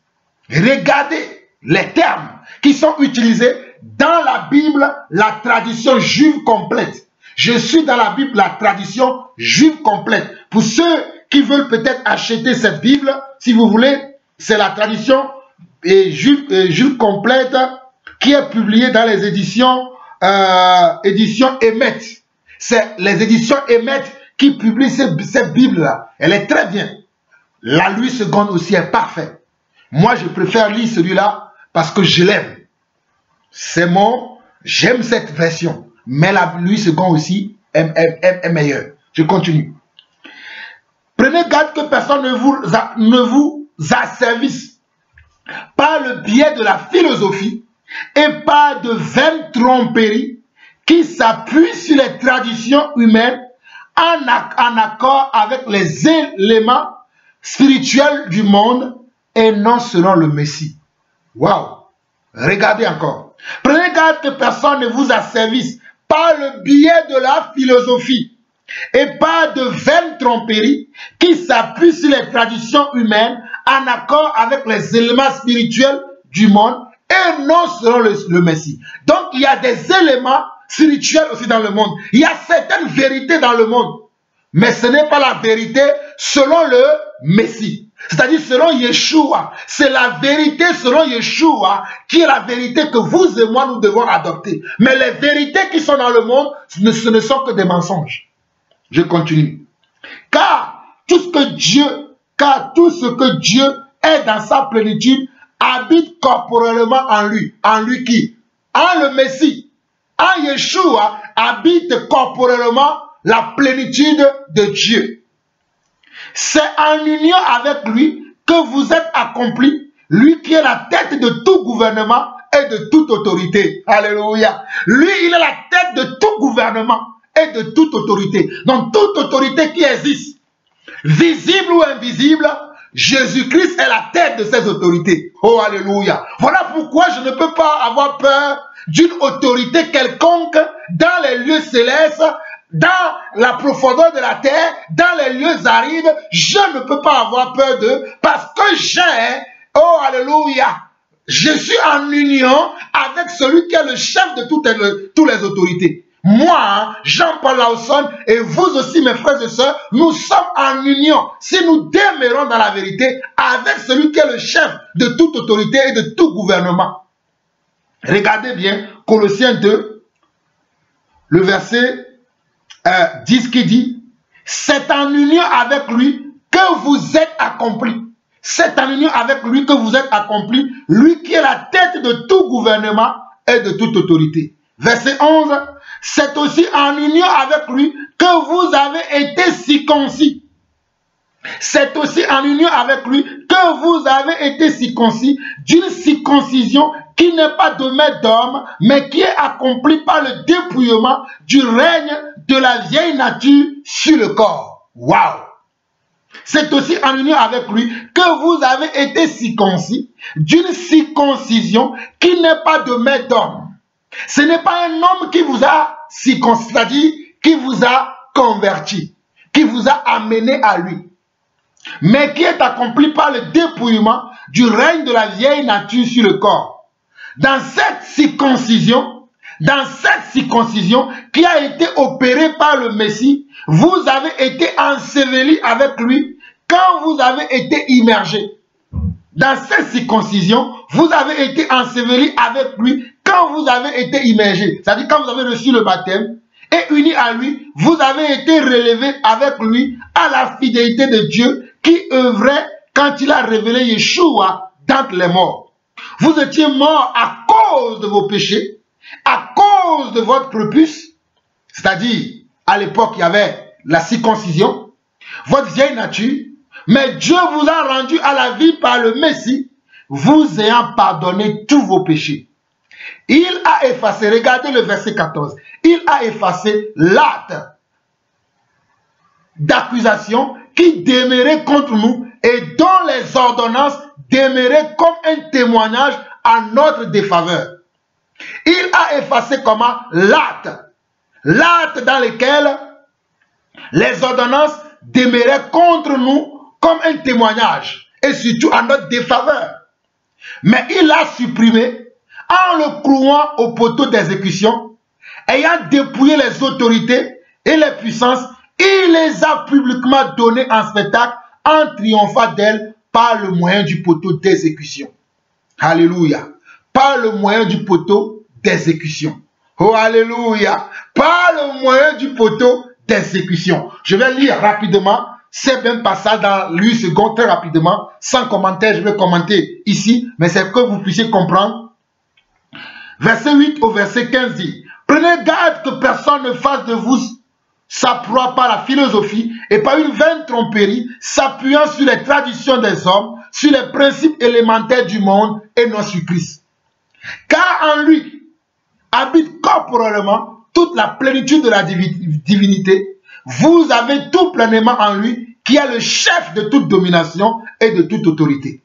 Regardez les termes qui sont utilisés dans la Bible, la tradition juive complète. Je suis dans la Bible, la tradition juive complète. Pour ceux qui veulent peut-être acheter cette Bible, si vous voulez, c'est la tradition juive complète qui est publiée dans les éditions Emmet. C'est les éditions Emmet qui publient cette Bible-là. Elle est très bien. La Louis II aussi est parfaite. Moi, je préfère lire celui-là parce que je l'aime. J'aime cette version. Mais la Louis II aussi est meilleure. Je continue. Prenez garde que personne ne vous asservisse par le biais de la philosophie et par de vaines tromperies qui s'appuient sur les traditions humaines en accord avec les éléments spirituels du monde et non selon le Messie. Waouh! Regardez encore. Prenez garde que personne ne vous asservisse par le biais de la philosophie et par de vaines tromperies qui s'appuient sur les traditions humaines en accord avec les éléments spirituels du monde et non selon le Messie. Donc il y a des éléments spirituels aussi dans le monde. Il y a certaines vérités dans le monde. Mais ce n'est pas la vérité selon le Messie. C'est-à-dire selon Yeshua. C'est la vérité selon Yeshua qui est la vérité que vous et moi nous devons adopter. Mais les vérités qui sont dans le monde, ce ne sont que des mensonges. Je continue. Car tout ce que Dieu est dans sa plénitude habite corporellement en lui. En lui qui? En le Messie. En Yeshua habite corporellement la plénitude de Dieu. C'est en union avec lui que vous êtes accomplis, lui qui est la tête de tout gouvernement et de toute autorité. Alléluia. Lui, il est la tête de tout gouvernement et de toute autorité. Donc toute autorité qui existe, visible ou invisible, Jésus-Christ est la tête de ces autorités. Oh, alléluia. Voilà pourquoi je ne peux pas avoir peur d'une autorité quelconque dans les lieux célestes, dans la profondeur de la terre, dans les lieux arides. Je ne peux pas avoir peur d'eux parce que oh, alléluia, je suis en union avec celui qui est le chef de toutes les autorités. Moi, Jean-Paul Lawson, et vous aussi, mes frères et sœurs, nous sommes en union. Si nous demeurons dans la vérité avec celui qui est le chef de toute autorité et de tout gouvernement. Regardez bien, Colossiens 2, le verset 10 qui dit, c'est en union avec lui que vous êtes accomplis. C'est en union avec lui que vous êtes accomplis, lui qui est la tête de tout gouvernement et de toute autorité. Verset 11, c'est aussi en union avec lui que vous avez été circoncis. C'est aussi en union avec lui que vous avez été circoncis d'une circoncision qui n'est pas de main d'homme, mais qui est accomplie par le dépouillement du règne de la vieille nature sur le corps. Waouh! C'est aussi en union avec lui que vous avez été circoncis d'une circoncision qui n'est pas de main d'homme. Ce n'est pas un homme qui vous a circoncis, c'est-à-dire qui vous a converti, qui vous a amené à lui, mais qui est accompli par le dépouillement du règne de la vieille nature sur le corps. Dans cette circoncision qui a été opérée par le Messie, vous avez été ensevelis avec lui quand vous avez été immergé dans cette circoncision, vous avez été enseveli avec lui quand vous avez été immergé. C'est-à-dire quand vous avez reçu le baptême et uni à lui, vous avez été relevé avec lui à la fidélité de Dieu qui œuvrait quand il a révélé Yeshua d'entre les morts. Vous étiez morts à cause de vos péchés, à cause de votre prépuce, c'est-à-dire à l'époque il y avait la circoncision, votre vieille nature, mais Dieu vous a rendu à la vie par le Messie, vous ayant pardonné tous vos péchés. Il a effacé, regardez le verset 14, il a effacé l'acte d'accusation qui demeurait contre nous et dont les ordonnances demeuraient comme un témoignage à notre défaveur. Il a effacé comment? L'acte dans lequel les ordonnances demeuraient contre nous comme un témoignage et surtout à notre défaveur. Mais il l'a supprimé en le clouant au poteau d'exécution, ayant dépouillé les autorités et les puissances, il les a publiquement données en spectacle en triomphant d'elles par le moyen du poteau d'exécution. Alléluia. Par le moyen du poteau d'exécution. Oh, alléluia. Par le moyen du poteau d'exécution. Je vais lire rapidement ces mêmes passages dans l'U second très rapidement, sans commentaire. Je vais commenter ici, mais c'est que vous puissiez comprendre. Verset 8 au verset 15 dit: prenez garde que personne ne fasse de vous sa proie par la philosophie et par une vaine tromperie, s'appuyant sur les traditions des hommes, sur les principes élémentaires du monde et non sur Christ. Car en lui habite corporellement toute la plénitude de la divinité. Vous avez tout pleinement en lui, qui est le chef de toute domination et de toute autorité.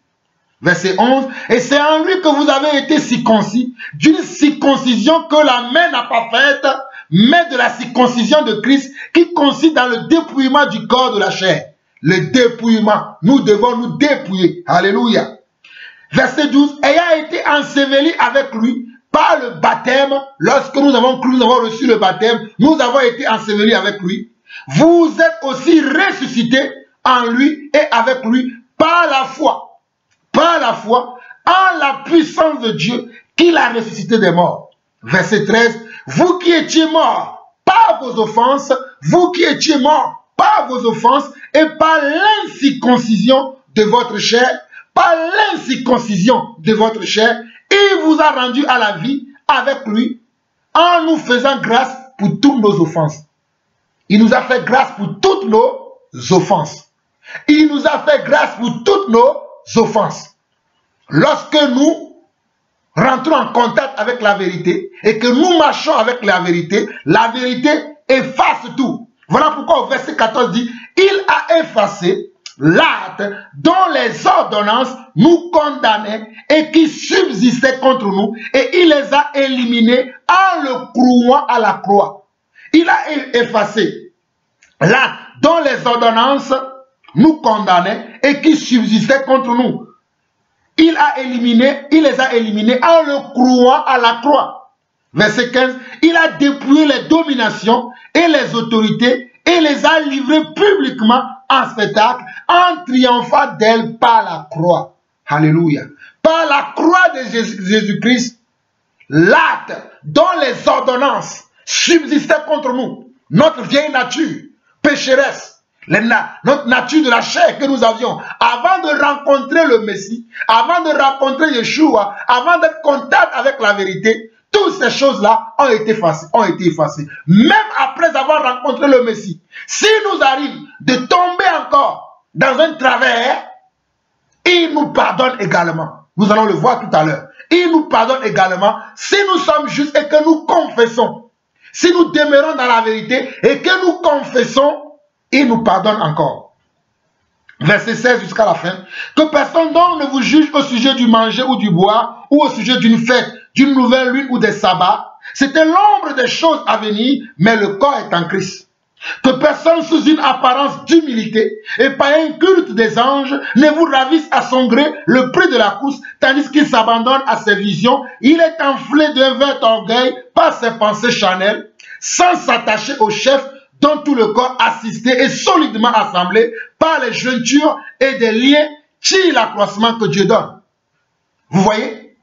Verset 11, et c'est en lui que vous avez été circoncis, d'une circoncision que la main n'a pas faite, mais de la circoncision de Christ, qui consiste dans le dépouillement du corps de la chair. Le dépouillement, nous devons nous dépouiller. Alléluia. Verset 12, ayant été enseveli avec lui par le baptême, lorsque nous avons cru, nous avons reçu le baptême, nous avons été ensevelis avec lui. Vous êtes aussi ressuscités en lui et avec lui par la foi. Par la foi, en la puissance de Dieu qui l'a ressuscité des morts. Verset 13. Vous qui étiez morts par vos offenses, vous qui étiez morts par vos offenses et par l'incirconcision de votre chair, par l'incirconcision de votre chair, il vous a rendu à la vie avec lui en nous faisant grâce pour toutes nos offenses. Il nous a fait grâce pour toutes nos offenses. Il nous a fait grâce pour toutes nos offenses. Lorsque nous rentrons en contact avec la vérité et que nous marchons avec la vérité efface tout. Voilà pourquoi au verset 14 dit, il a effacé l'acte dont les ordonnances nous condamnaient et qui subsistaient contre nous, et il les a éliminés en le clouant à la croix. Il a effacé l'acte dont les ordonnances nous condamnaient et qui subsistaient contre nous. Il les a éliminés en le clouant à la croix. Verset 15, il a dépouillé les dominations et les autorités et les a livrées publiquement en spectacle en triomphant d'elles par la croix. Alléluia. Par la croix de Jésus-Christ, l'acte dont les ordonnances subsistaient contre nous, notre vieille nature pécheresse, notre nature de la chair que nous avions, avant de rencontrer le Messie, avant de rencontrer Yeshua, avant d'être en contact avec la vérité, toutes ces choses-là ont été effacées. Même après avoir rencontré le Messie, s'il nous arrive de tomber encore dans un travers, il nous pardonne également. Nous allons le voir tout à l'heure. Il nous pardonne également si nous sommes justes et que nous confessons. Si nous demeurons dans la vérité et que nous confessons, il nous pardonne encore. Verset 16 jusqu'à la fin. Que personne donc ne vous juge au sujet du manger ou du boire, ou au sujet d'une fête, d'une nouvelle lune ou des sabbats. C'était l'ombre des choses à venir, mais le corps est en Christ. Que personne sous une apparence d'humilité et par un culte des anges ne vous ravisse à son gré le prix de la course, tandis qu'il s'abandonne à ses visions. Il est enflé d'un vain orgueil par ses pensées charnelles, sans s'attacher au chef dont tout le corps assisté et solidement assemblé par les jointures et des liens tire l'accroissement que Dieu donne. Vous voyez?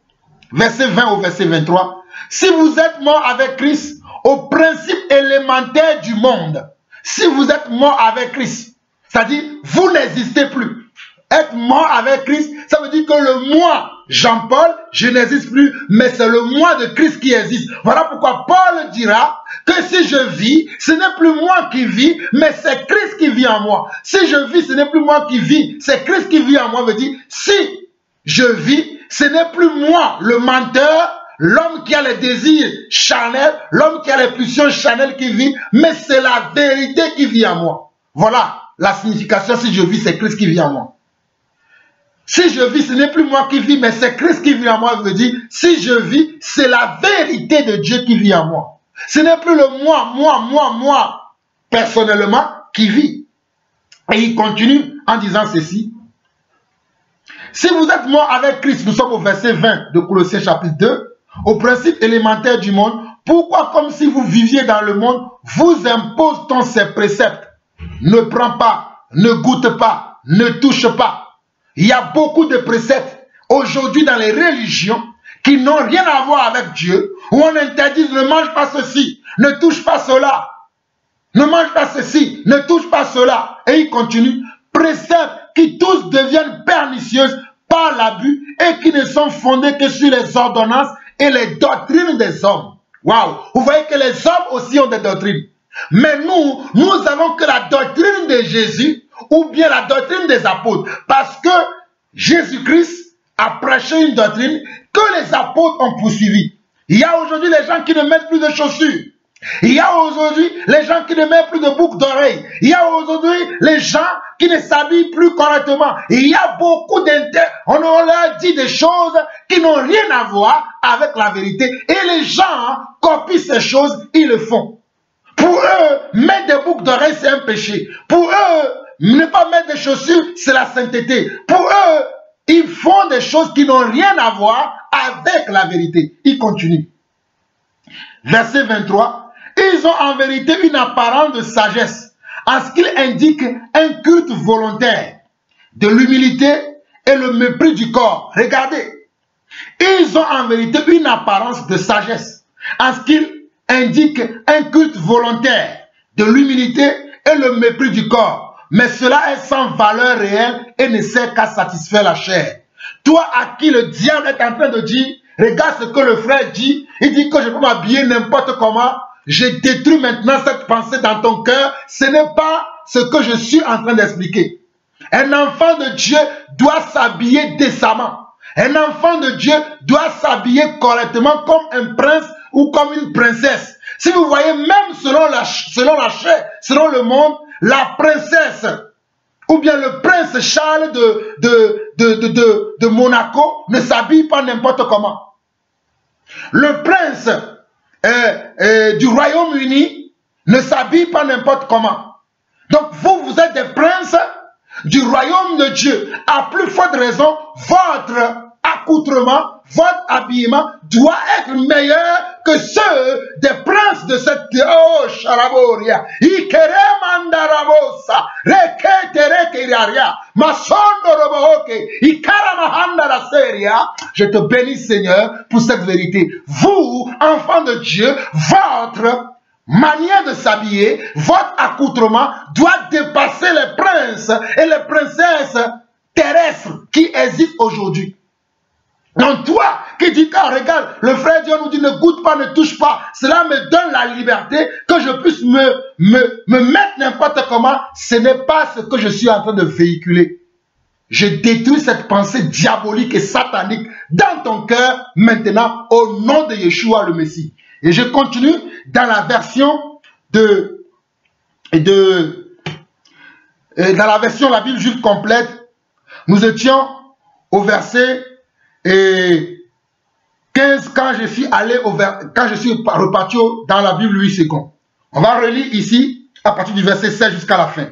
Verset 20 au verset 23. Si vous êtes mort avec Christ au principe élémentaire du monde, si vous êtes mort avec Christ, c'est-à-dire vous n'existez plus. Être mort avec Christ, ça veut dire que le moi, Jean-Paul, je n'existe plus, mais c'est le moi de Christ qui existe. Voilà pourquoi Paul dira que si je vis, ce n'est plus moi qui vis, mais c'est Christ qui vit en moi. Si je vis, ce n'est plus moi qui vis, c'est Christ qui vit en moi. Veut dire, si je vis, ce n'est plus moi, le menteur, l'homme qui a les désirs charnels, l'homme qui a les pulsions charnelles qui vit, mais c'est la vérité qui vit en moi. Voilà la signification, si je vis, c'est Christ qui vit en moi. Si je vis, ce n'est plus moi qui vis, mais c'est Christ qui vit en moi. Veut dire, si je vis, c'est la vérité de Dieu qui vit en moi. Ce n'est plus le moi, personnellement, qui vit. Et il continue en disant ceci. Si vous êtes mort avec Christ, nous sommes au verset 20 de Colossiens chapitre 2, au principe élémentaire du monde, pourquoi, comme si vous viviez dans le monde, vous impose-t-on ces préceptes? Ne prends pas, ne goûte pas, ne touche pas. Il y a beaucoup de préceptes aujourd'hui dans les religions qui n'ont rien à voir avec Dieu, où on interdit ne mange pas ceci, ne touche pas cela, ne mange pas ceci, ne touche pas cela. Et il continue, préceptes qui tous deviennent pernicieuses par l'abus et qui ne sont fondés que sur les ordonnances et les doctrines des hommes. Waouh! Vous voyez que les hommes aussi ont des doctrines. Mais nous avons que la doctrine de Jésus ou bien la doctrine des apôtres. Parce que Jésus-Christ a prêché une doctrine que les apôtres ont poursuivie. Il y a aujourd'hui les gens qui ne mettent plus de chaussures. Il y a aujourd'hui les gens qui ne mettent plus de boucles d'oreilles. Il y a aujourd'hui les gens qui ne s'habillent plus correctement. Il y a beaucoup on leur dit des choses qui n'ont rien à voir avec la vérité. Et les gens copient ces choses, ils le font. Pour eux, mettre des boucles d'oreilles, c'est un péché. Pour eux, ne pas mettre des chaussures, c'est la sainteté. Pour eux, ils font des choses qui n'ont rien à voir avec la vérité. Ils continuent. Verset 23. Ils ont en vérité une apparence de sagesse, en ce qu'il indique un culte volontaire, de l'humilité et le mépris du corps. Regardez. Ils ont en vérité une apparence de sagesse, en ce qu'il indique un culte volontaire, de l'humilité et le mépris du corps. Mais cela est sans valeur réelle et ne sert qu'à satisfaire la chair. Toi à qui le diable est en train de dire, regarde ce que le frère dit, il dit que je peux m'habiller n'importe comment, je détruis maintenant cette pensée dans ton cœur, ce n'est pas ce que je suis en train d'expliquer. Un enfant de Dieu doit s'habiller décemment. Un enfant de Dieu doit s'habiller correctement comme un prince ou comme une princesse. Si vous voyez, même selon la chair, selon le monde, la princesse ou bien le prince Charles de Monaco ne s'habille pas n'importe comment. Le prince du Royaume-Uni ne s'habille pas n'importe comment. Donc vous êtes des princes du royaume de Dieu. À plus forte raison, votre accoutrement, votre habillement doit être meilleur que ceux des princes de cette Charaboria. Je te bénis, Seigneur, pour cette vérité. Vous, enfants de Dieu, votre manière de s'habiller, votre accoutrement doit dépasser les princes et les princesses terrestres qui existent aujourd'hui. Donc toi qui dis, ah, regarde, le frère Dieu nous dit ne goûte pas, ne touche pas, cela me donne la liberté que je puisse me mettre n'importe comment, ce n'est pas ce que je suis en train de véhiculer. Je détruis cette pensée diabolique et satanique dans ton cœur maintenant au nom de Yeshua le Messie. Et je continue dans la version dans la version la Bible juive complète. Nous étions au verset 15 quand je suis reparti dans la Bible 8 secondes. On va relire ici à partir du verset 16 jusqu'à la fin.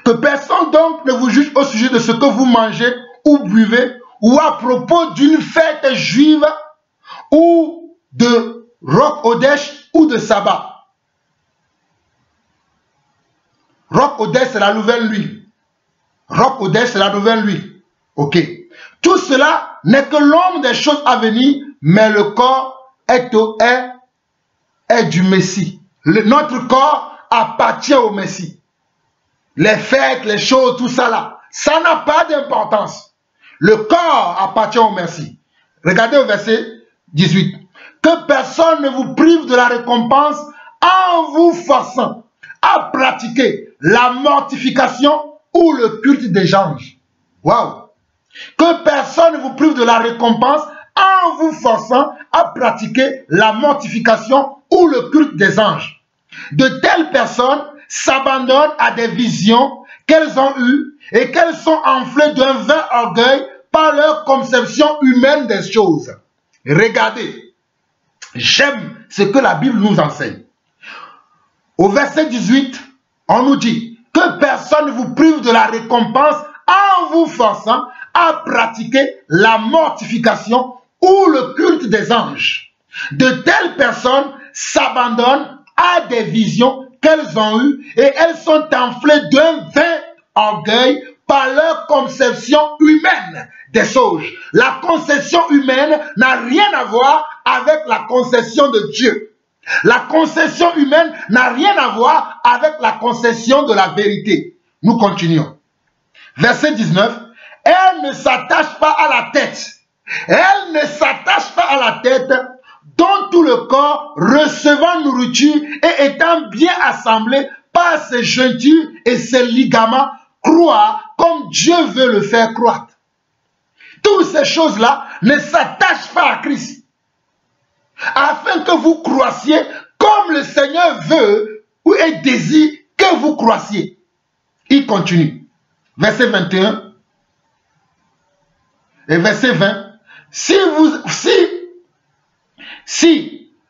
Que personne donc ne vous juge au sujet de ce que vous mangez ou buvez ou à propos d'une fête juive ou de Roch Hodesh ou de sabbat. Odès, c'est la nouvelle huile. Roc Odès, c'est la nouvelle huile. Ok. Tout cela n'est que l'ombre des choses à venir, mais le corps est du Messie. Notre corps appartient au Messie. Les fêtes, les choses, tout ça là, ça n'a pas d'importance. Le corps appartient au Messie. Regardez au verset 18. Que personne ne vous prive de la récompense en vous forçant à pratiquer la mortification ou le culte des anges. Waouh! Que personne ne vous prive de la récompense en vous forçant à pratiquer la mortification ou le culte des anges. De telles personnes s'abandonnent à des visions qu'elles ont eues et qu'elles sont enflées d'un vain orgueil par leur conception humaine des choses. Regardez, j'aime ce que la Bible nous enseigne. Au verset 18, on nous dit que personne ne vous prive de la récompense en vous forçant à pratiquer la mortification ou le culte des anges. De telles personnes s'abandonnent à des visions qu'elles ont eues et elles sont enflées d'un vain orgueil par leur conception humaine des choses. La conception humaine n'a rien à voir avec la conception de Dieu. La conception humaine n'a rien à voir avec la conception de la vérité. Nous continuons. Verset 19. Elle ne s'attache pas à la tête. Elle ne s'attache pas à la tête, dont tout le corps, recevant nourriture et étant bien assemblé par ses jointures et ses ligaments, croît comme Dieu veut le faire croître. Toutes ces choses-là ne s'attachent pas à Christ, afin que vous croissiez comme le Seigneur veut ou désire que vous croissiez. Il continue. Verset 21 et verset 20. Si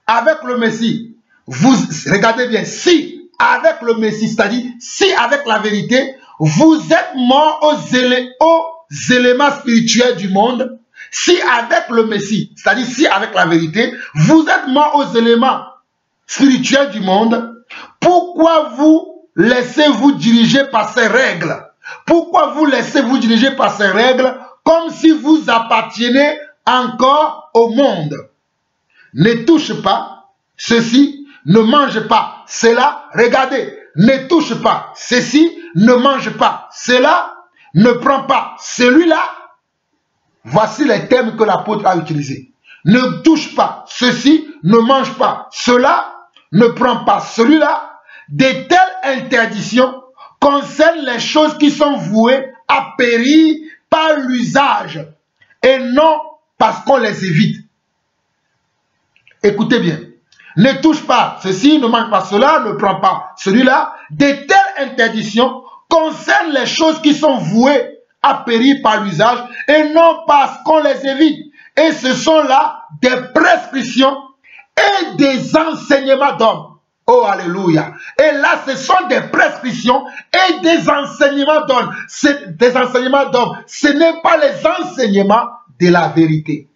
avec le Messie, regardez bien, si avec le Messie, c'est-à-dire si avec la vérité, vous êtes morts aux éléments spirituels du monde, si avec le Messie, c'est-à-dire si avec la vérité, vous êtes morts aux éléments spirituels du monde, pourquoi vous laissez-vous diriger par ces règles? Pourquoi vous laissez-vous diriger par ces règles comme si vous appartenez encore au monde? Ne touche pas ceci, ne mange pas cela. Regardez, ne touche pas ceci, ne mange pas cela, ne prends pas celui-là. Voici les termes que l'apôtre a utilisés. Ne touche pas ceci, ne mange pas cela, ne prends pas celui-là. De telles interdictions concernent les choses qui sont vouées à périr par l'usage et non parce qu'on les évite. Écoutez bien. Ne touche pas ceci, ne mange pas cela, ne prends pas celui-là. De telles interdictions concernent les choses qui sont vouées à périr par l'usage et non parce qu'on les évite. Et ce sont là des prescriptions et des enseignements d'hommes. Oh, alléluia. Et là, ce sont des prescriptions et des enseignements d'hommes. Des enseignements d'hommes. Ce n'est pas les enseignements de la vérité.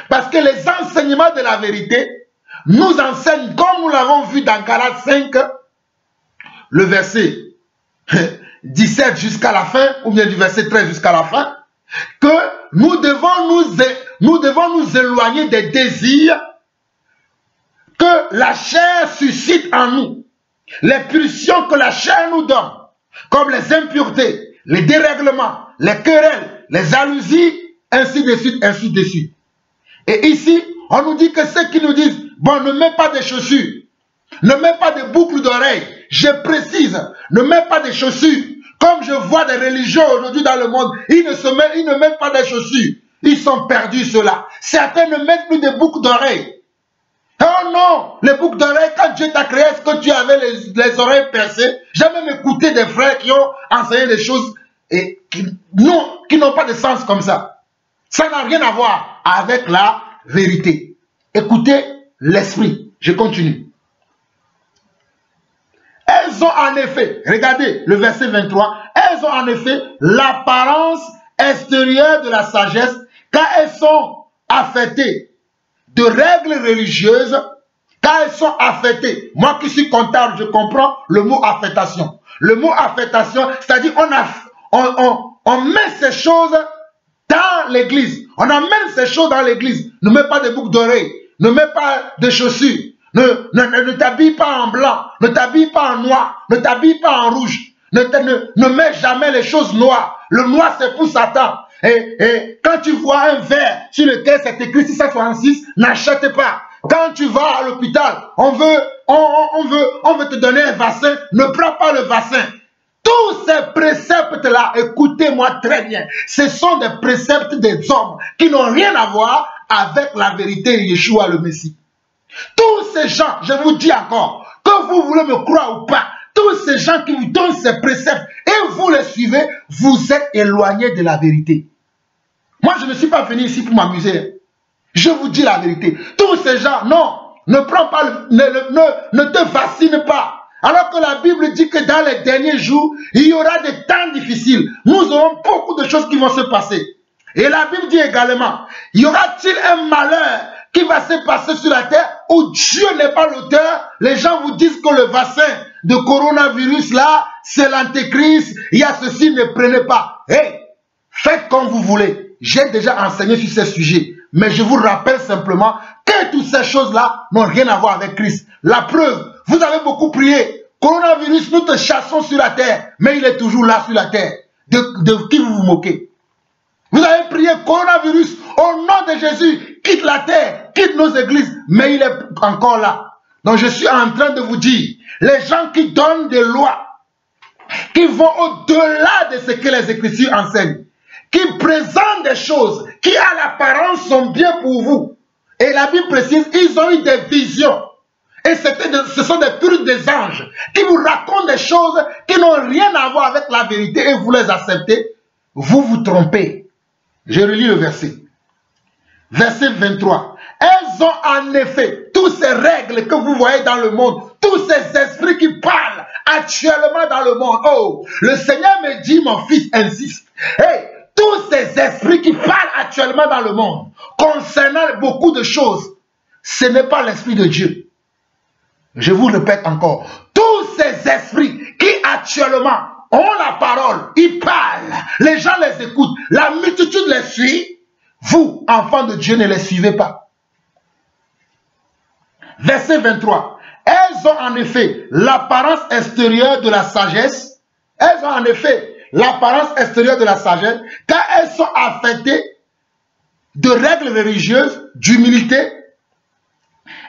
Parce que les enseignements de la vérité nous enseignent, comme nous l'avons vu dans Galates 5, le verset 17 jusqu'à la fin, ou bien du verset 13 jusqu'à la fin, que nous devons nous éloigner des désirs que la chair suscite en nous, les pulsions que la chair nous donne, comme les impuretés, les dérèglements, les querelles, les jalousies, ainsi de suite, ainsi de suite. Et ici, on nous dit que ceux qui nous disent, bon, ne mets pas de chaussures, ne mets pas de boucles d'oreilles, je précise, ne mets pas de chaussures. Comme je vois des religieux aujourd'hui dans le monde, ils ne mettent pas de chaussures. Ils sont perdus, ceux-là. Certains ne mettent plus de boucles d'oreilles. Oh non, les boucles d'oreilles, quand Dieu t'a créé, est-ce que tu avais les oreilles percées? J'ai même écouté des frères qui ont enseigné des choses et qui n'ont pas de sens comme ça. Ça n'a rien à voir avec la vérité. Écoutez l'esprit. Je continue. Elles ont en effet, regardez le verset 23, elles ont en effet l'apparence extérieure de la sagesse car elles sont affectées de règles religieuses Quand elles sont affectées, moi qui suis comptable, je comprends le mot affectation. Le mot affectation, c'est-à-dire on met ces choses dans l'église. On amène ces choses dans l'église. Ne mets pas de boucles d'oreilles. Ne mets pas de chaussures. Ne t'habille pas en blanc. Ne t'habille pas en noir. Ne t'habille pas en rouge. Ne mets jamais les choses noires. Le noir, c'est pour Satan. Et quand tu vois un verre sur lequel c'est écrit 666, n'achète pas. Quand tu vas à l'hôpital, on veut te donner un vaccin, ne prends pas le vaccin. Tous ces préceptes-là, écoutez-moi très bien, ce sont des préceptes des hommes qui n'ont rien à voir avec la vérité de Yeshua le Messie. Tous ces gens, je vous dis encore, que vous voulez me croire ou pas, tous ces gens qui vous donnent ces préceptes et vous les suivez, vous êtes éloignés de la vérité. Moi, je ne suis pas venu ici pour m'amuser. Je vous dis la vérité. Tous ces gens, non, ne prends pas, ne te fascine pas. Alors que la Bible dit que dans les derniers jours, il y aura des temps difficiles. Nous aurons beaucoup de choses qui vont se passer. Et la Bible dit également, y aura-t-il un malheur qui va se passer sur la terre où Dieu n'est pas l'auteur? Les gens vous disent que le vaccin de coronavirus là, c'est l'antéchrist, il y a ceci, ne prenez pas. Hey, faites comme vous voulez. J'ai déjà enseigné sur ces sujets. Mais je vous rappelle simplement que toutes ces choses-là n'ont rien à voir avec Christ. La preuve, vous avez beaucoup prié. Coronavirus, nous te chassons sur la terre. Mais il est toujours là sur la terre. De qui vous vous moquez? Vous avez prié coronavirus au nom de Jésus. Quitte la terre, quitte nos églises. Mais il est encore là. Donc je suis en train de vous dire, les gens qui donnent des lois, qui vont au-delà de ce que les Écritures enseignent, qui présentent des choses qui à l'apparence sont bien pour vous. Et la Bible précise, ils ont eu des visions. Et ce sont des purs des anges qui vous racontent des choses qui n'ont rien à voir avec la vérité et vous les acceptez. Vous vous trompez. Je relis le verset. Verset 23. Elles ont en effet toutes ces règles que vous voyez dans le monde, tous ces esprits qui parlent actuellement dans le monde. Oh, le Seigneur me dit, mon fils insiste. Hey, tous ces esprits qui parlent actuellement dans le monde, concernant beaucoup de choses, ce n'est pas l'Esprit de Dieu. Je vous répète encore, tous ces esprits qui actuellement ont la parole, ils parlent, les gens les écoutent, la multitude les suit, vous, enfants de Dieu, ne les suivez pas. Verset 23. Elles ont en effet l'apparence extérieure de la sagesse. Elles ont en effet l'apparence extérieure de la sagesse, car elles sont affectées de règles religieuses, d'humilité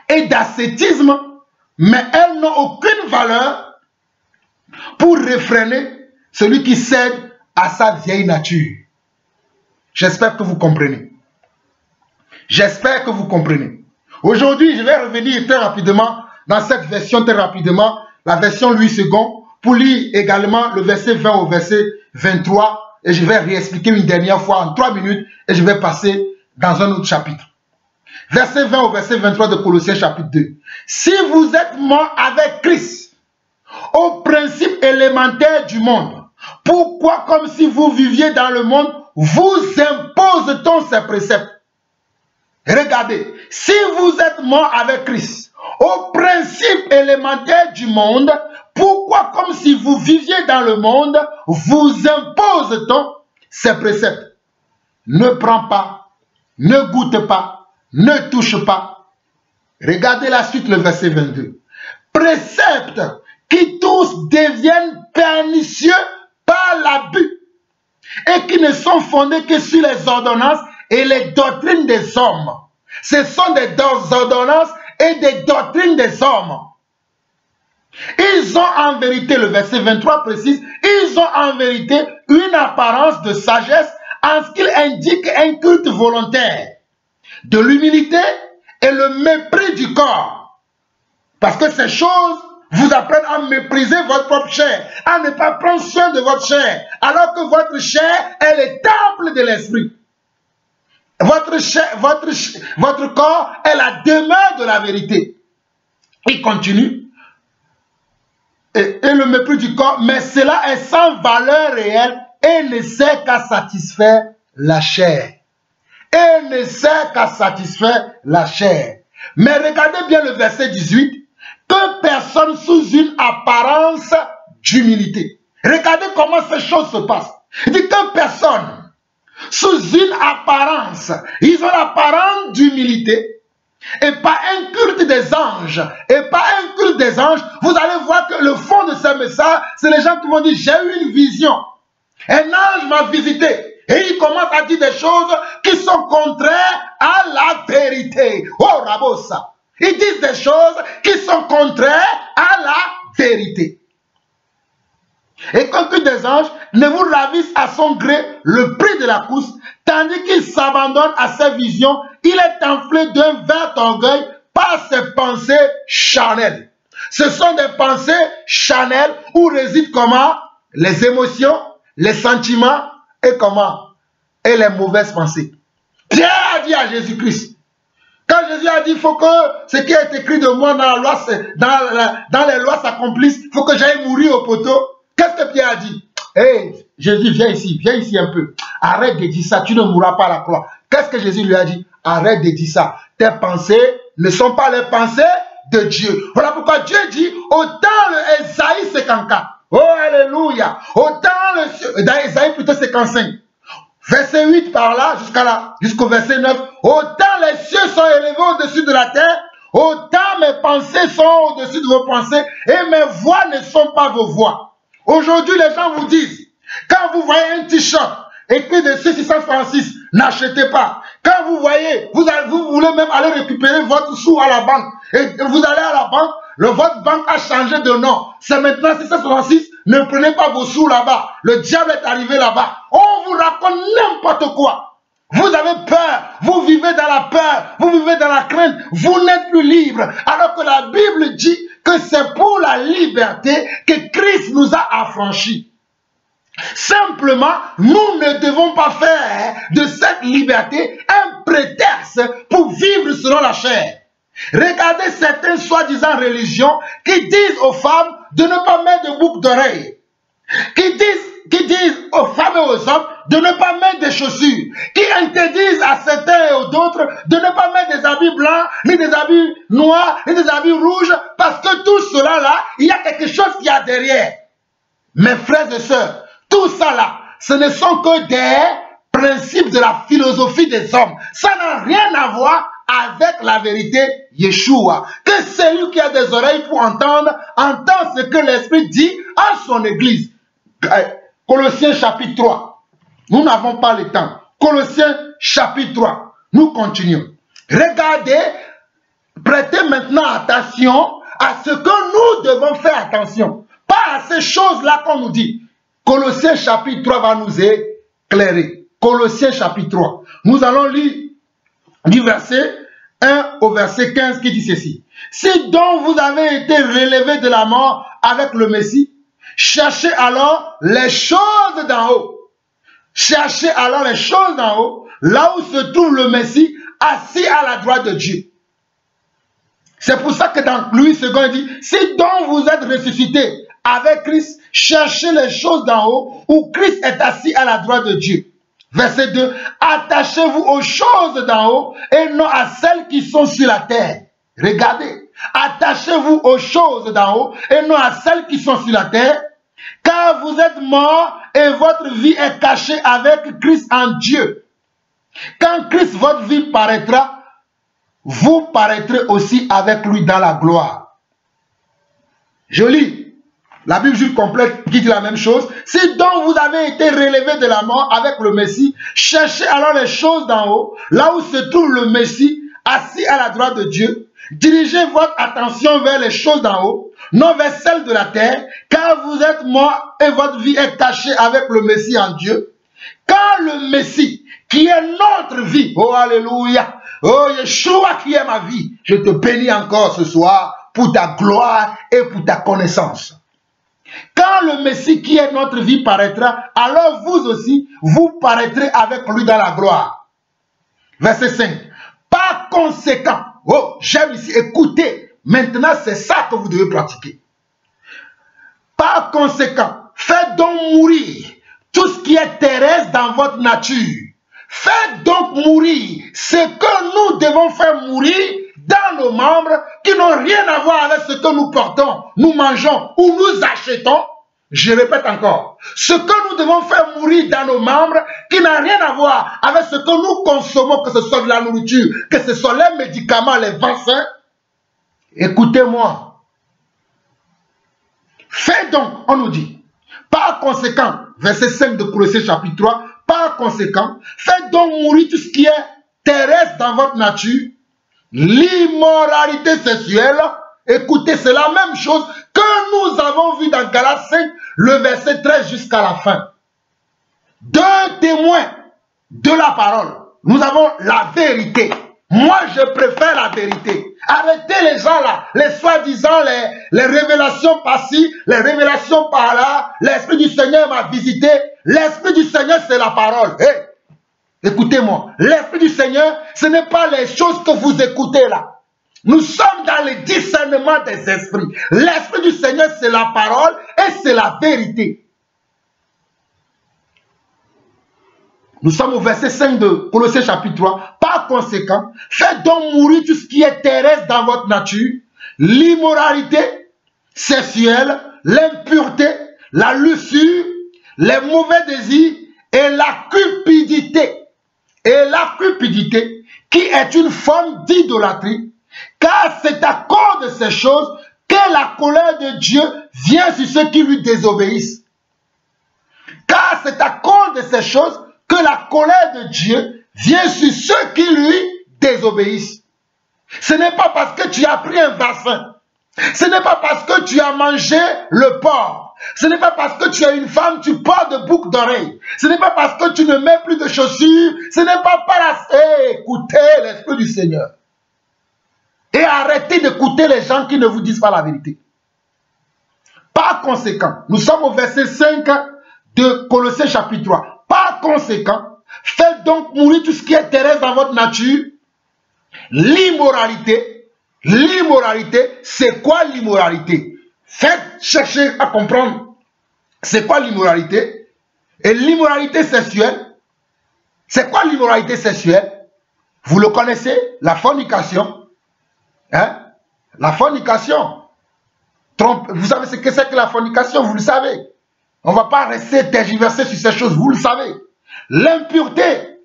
et d'ascétisme, mais elles n'ont aucune valeur pour réfréner celui qui cède à sa vieille nature. J'espère que vous comprenez. J'espère que vous comprenez. Aujourd'hui, je vais revenir très rapidement dans cette version, très rapidement, la version Louis II, pour lire également le verset 20 au verset 23, et je vais réexpliquer une dernière fois en 3 minutes, et je vais passer dans un autre chapitre. Verset 20 au verset 23 de Colossiens chapitre 2. Si vous êtes morts avec Christ, au principe élémentaire du monde, pourquoi, comme si vous viviez dans le monde, vous impose-t-on ces préceptes? Regardez, si vous êtes morts avec Christ, au principe élémentaire du monde, pourquoi, comme si vous viviez dans le monde, vous impose-t-on ces préceptes? Ne prends pas, ne goûte pas, ne touche pas. Regardez la suite, le verset 22. Préceptes qui tous deviennent pernicieux par l'abus et qui ne sont fondés que sur les ordonnances et les doctrines des hommes. Ce sont des ordonnances et des doctrines des hommes. Ils ont en vérité, le verset 23 précise, ils ont en vérité une apparence de sagesse en ce qu'il indique un culte volontaire, de l'humilité et le mépris du corps. Parce que ces choses vous apprennent à mépriser votre propre chair, à ne pas prendre soin de votre chair, alors que votre chair est le temple de l'esprit. Votre corps est la demeure de la vérité. Il continue. Et le mépris du corps, mais cela est sans valeur réelle et ne sert qu'à satisfaire la chair. Et ne sert qu'à satisfaire la chair. Mais regardez bien le verset 18. Que personne sous une apparence d'humilité. Regardez comment ces choses se passent. Il dit que personne sous une apparence, ils ont l'apparence d'humilité, et pas un culte des anges, et pas un culte des anges. Vous allez voir que le fond de ce message, c'est les gens qui vont dire, j'ai eu une vision, un ange m'a visité, et il commence à dire des choses qui sont contraires à la vérité. Oh Rabosa, ils disent des choses qui sont contraires à la vérité. Et qu'un culte des anges ne vous ravisse à son gré le prix de la course, tandis qu'il s'abandonne à ses visions, il est enflé d'un vain orgueil par ses pensées charnelles. Ce sont des pensées charnelles où résident comment? Les émotions, les sentiments et comment? Et les mauvaises pensées. Pierre a dit à Jésus-Christ, quand Jésus a dit, il faut que ce qui est écrit de moi dans la loi, dans les lois s'accomplisse, il faut que j'aille mourir au poteau. Qu'est-ce que Pierre a dit? Hey, Jésus, viens ici un peu. Arrête de dire ça, tu ne mourras pas à la croix. Qu'est-ce que Jésus lui a dit? Arrête de dire ça. Tes pensées ne sont pas les pensées de Dieu. Voilà pourquoi Dieu dit, autant le Ésaïe 54. Oh, alléluia. Autant dans Ésaïe plutôt 55. Verset 8 par là, jusqu'au verset 9. Autant les cieux sont élevés au-dessus de la terre, autant mes pensées sont au-dessus de vos pensées, et mes voix ne sont pas vos voix. Aujourd'hui, les gens vous disent, quand vous voyez un t-shirt écrit dessus 666, n'achetez pas. Quand vous voyez, vous voulez même aller récupérer votre sou à la banque, et vous allez à la banque, votre banque a changé de nom. C'est maintenant 666, ne prenez pas vos sous là-bas. Le diable est arrivé là-bas. On vous raconte n'importe quoi. Vous avez peur, vous vivez dans la peur, vous vivez dans la crainte, vous n'êtes plus libre. Alors que la Bible dit que c'est pour la liberté que Christ nous a affranchis. Simplement, nous ne devons pas faire de cette liberté un prétexte pour vivre selon la chair. Regardez certaines soi-disant religions qui disent aux femmes de ne pas mettre de boucles d'oreilles, qui disent aux femmes et aux hommes de ne pas mettre des chaussures, qui interdisent à certains et aux autres de ne pas mettre des habits blancs, ni des habits noirs, ni des habits rouges, parce que tout cela là, il y a quelque chose qui a derrière. Mes frères et sœurs, tout ça là, ce ne sont que des principes de la philosophie des hommes. Ça n'a rien à voir avec la vérité Yeshua. Que celui qui a des oreilles pour entendre, entend ce que l'Esprit dit à son église. Colossiens chapitre 3. Nous n'avons pas le temps. Colossiens chapitre 3. Nous continuons. Regardez, prêtez maintenant attention à ce que nous devons faire attention. Pas à ces choses-là qu'on nous dit. Colossiens chapitre 3 va nous éclairer. Colossiens chapitre 3. Nous allons lire du verset 1 au verset 15 qui dit ceci. Si donc vous avez été relevés de la mort avec le Messie, cherchez alors les choses d'en haut. Cherchez alors les choses d'en haut, là où se trouve le Messie, assis à la droite de Dieu. C'est pour ça que dans Louis II, il dit, si donc vous êtes ressuscités avec Christ, cherchez les choses d'en haut, où Christ est assis à la droite de Dieu. Verset 2, attachez-vous aux choses d'en haut, et non à celles qui sont sur la terre. Regardez, attachez-vous aux choses d'en haut, et non à celles qui sont sur la terre, car vous êtes morts et votre vie est cachée avec Christ en Dieu. Quand Christ, votre vie, paraîtra, vous paraîtrez aussi avec lui dans la gloire. Je lis la Bible juive complète qui dit la même chose. Si donc vous avez été relevés de la mort avec le Messie, cherchez alors les choses d'en haut, là où se trouve le Messie, assis à la droite de Dieu. Dirigez votre attention vers les choses d'en haut, non vers celles de la terre, car vous êtes morts et votre vie est cachée avec le Messie en Dieu. Quand le Messie, qui est notre vie, oh alléluia, oh Yeshua qui est ma vie, je te bénis encore ce soir pour ta gloire et pour ta connaissance. Quand le Messie qui est notre vie paraîtra, alors vous aussi, vous paraîtrez avec lui dans la gloire. Verset 5. Par conséquent, oh, j'aime ici, écoutez, maintenant c'est ça que vous devez pratiquer. Par conséquent, faites donc mourir tout ce qui est terrestre dans votre nature. Faites donc mourir ce que nous devons faire mourir dans nos membres qui n'ont rien à voir avec ce que nous portons, nous mangeons ou nous achetons. Je répète encore, ce que nous devons faire mourir dans nos membres qui n'a rien à voir avec ce que nous consommons, que ce soit de la nourriture, que ce soit les médicaments, les vaccins. Écoutez-moi. Faites donc, on nous dit, par conséquent, verset 5 de Colossiens chapitre 3, par conséquent, faites donc mourir tout ce qui est terrestre dans votre nature, l'immoralité sexuelle. Écoutez, c'est la même chose que nous avons vu dans Galates 5, le verset 13 jusqu'à la fin. Deux témoins de la parole. Nous avons la vérité. Moi, je préfère la vérité. Arrêtez les gens là, les soi-disant, les révélations par-ci, les révélations par-là. L'Esprit du Seigneur m'a visité. L'Esprit du Seigneur, c'est la parole. Hey, écoutez-moi. L'Esprit du Seigneur, ce n'est pas les choses que vous écoutez là. Nous sommes dans le discernement des esprits. L'Esprit du Seigneur, c'est la parole et c'est la vérité. Nous sommes au verset 5 de Colossiens chapitre 3. Par conséquent, faites donc mourir tout ce qui est terrestre dans votre nature, l'immoralité sexuelle, l'impureté, la luxure, les mauvais désirs et la cupidité. Et la cupidité qui est une forme d'idolâtrie, car c'est à cause de ces choses que la colère de Dieu vient sur ceux qui lui désobéissent. Car c'est à cause de ces choses que la colère de Dieu vient sur ceux qui lui désobéissent. Ce n'est pas parce que tu as pris un vaccin. Ce n'est pas parce que tu as mangé le porc. Ce n'est pas parce que tu es une femme, tu portes de boucles d'oreilles. Ce n'est pas parce que tu ne mets plus de chaussures. Ce n'est pas par la... Écoutez l'Esprit du Seigneur. Et arrêtez d'écouter les gens qui ne vous disent pas la vérité. Par conséquent, nous sommes au verset 5 de Colossiens chapitre 3. Par conséquent, faites donc mourir tout ce qui est terrestre dans votre nature. L'immoralité. L'immoralité, c'est quoi l'immoralité? Faites chercher à comprendre c'est quoi l'immoralité. Et l'immoralité sexuelle, c'est quoi l'immoralité sexuelle? Vous le connaissez, la fornication. Hein? La fornication. Vous savez ce que c'est que la fornication, vous le savez. On ne va pas rester tergiversé sur ces choses, vous le savez. L'impureté,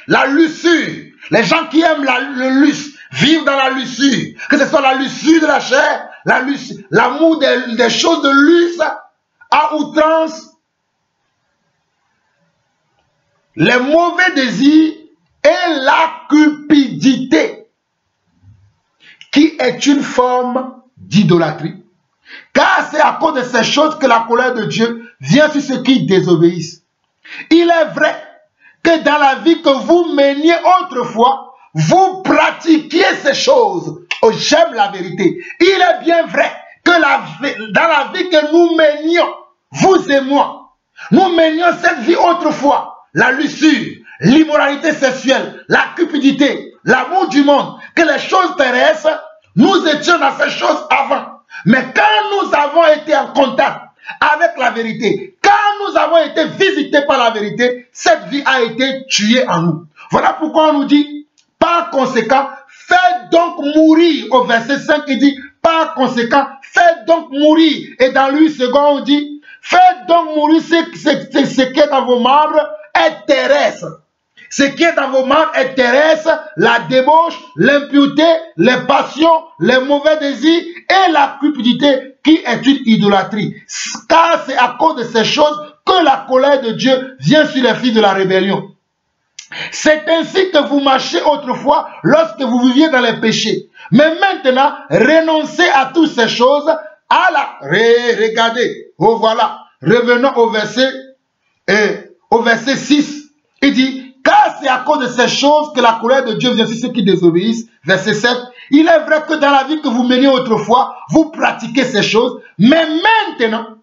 la luxure, les gens qui aiment le luxe, vivent dans la luxure, que ce soit la luxure de la chair, l'amour des choses de luxe à outrance, les mauvais désirs et la cupidité, qui est une forme d'idolâtrie. Car c'est à cause de ces choses que la colère de Dieu vient sur ceux qui désobéissent. Il est vrai que dans la vie que vous meniez autrefois, vous pratiquiez ces choses. Oh, j'aime la vérité. Il est bien vrai que dans la vie que nous menions, vous et moi, nous menions cette vie autrefois. La luxure, l'immoralité sexuelle, la cupidité, l'amour du monde, que les choses terrestres, nous étions dans ces choses avant. Mais quand nous avons été en contact avec la vérité, quand nous avons été visités par la vérité, cette vie a été tuée en nous. Voilà pourquoi on nous dit, par conséquent, faites donc mourir, au verset 5, il dit, par conséquent, faites donc mourir. Et dans lui, second, on dit, faites donc mourir ce qui est dans vos membres est terrestre. Ce qui est dans vos membres est terrestre, la débauche, l'impureté, les passions, les mauvais désirs et la cupidité qui est une idolâtrie. Car c'est à cause de ces choses que la colère de Dieu vient sur les filles de la rébellion. C'est ainsi que vous marchiez autrefois lorsque vous viviez dans les péchés. Mais maintenant, renoncez à toutes ces choses. Regardez, oh voilà, revenons au verset 6. Il dit, car c'est à cause de ces choses que la colère de Dieu vient sur ceux qui désobéissent. Verset 7. Il est vrai que dans la vie que vous meniez autrefois, vous pratiquez ces choses. Mais maintenant,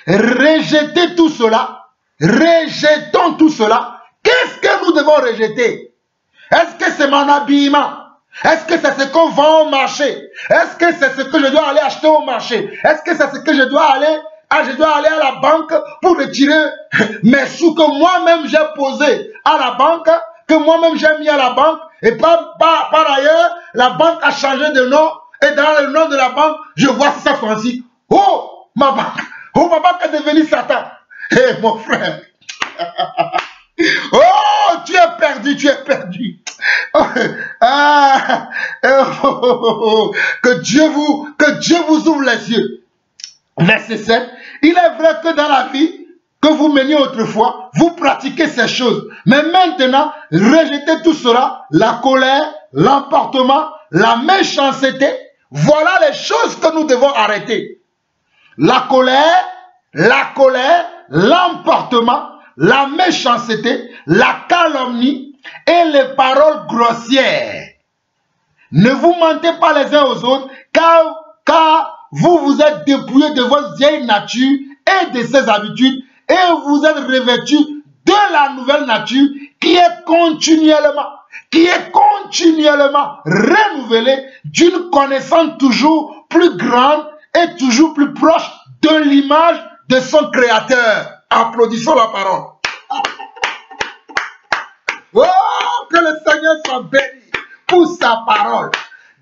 rejetez tout cela. Rejetons tout cela. Qu'est-ce que nous devons rejeter? Est-ce que c'est mon habillement? Est-ce que c'est ce qu'on vend au marché? Est-ce que c'est ce que je dois aller acheter au marché? Est-ce que c'est ce que je dois aller à la banque pour retirer mes sous que moi-même j'ai posés à la banque, que moi-même j'ai mis à la banque et par ailleurs, la banque a changé de nom, et dans le nom de la banque, je vois 600 francs. Oh, ma banque est devenue Satan. Eh, mon frère. Oh, tu es perdu, tu es perdu. Que Dieu vous ouvre les yeux. Verset 7. Il est vrai que dans la vie que vous meniez autrefois, vous pratiquez ces choses. Mais maintenant, rejetez tout cela, la colère, l'emportement, la méchanceté. Voilà les choses que nous devons arrêter. La colère, l'emportement, la méchanceté, la calomnie et les paroles grossières. Ne vous mentez pas les uns aux autres, car vous vous êtes dépouillés de votre vieille nature et de ses habitudes, et vous êtes revêtus de la nouvelle nature qui est continuellement renouvelée d'une connaissance toujours plus grande et toujours plus proche de l'image de son Créateur. Applaudissons la parole. Oh, que le Seigneur soit béni pour sa parole.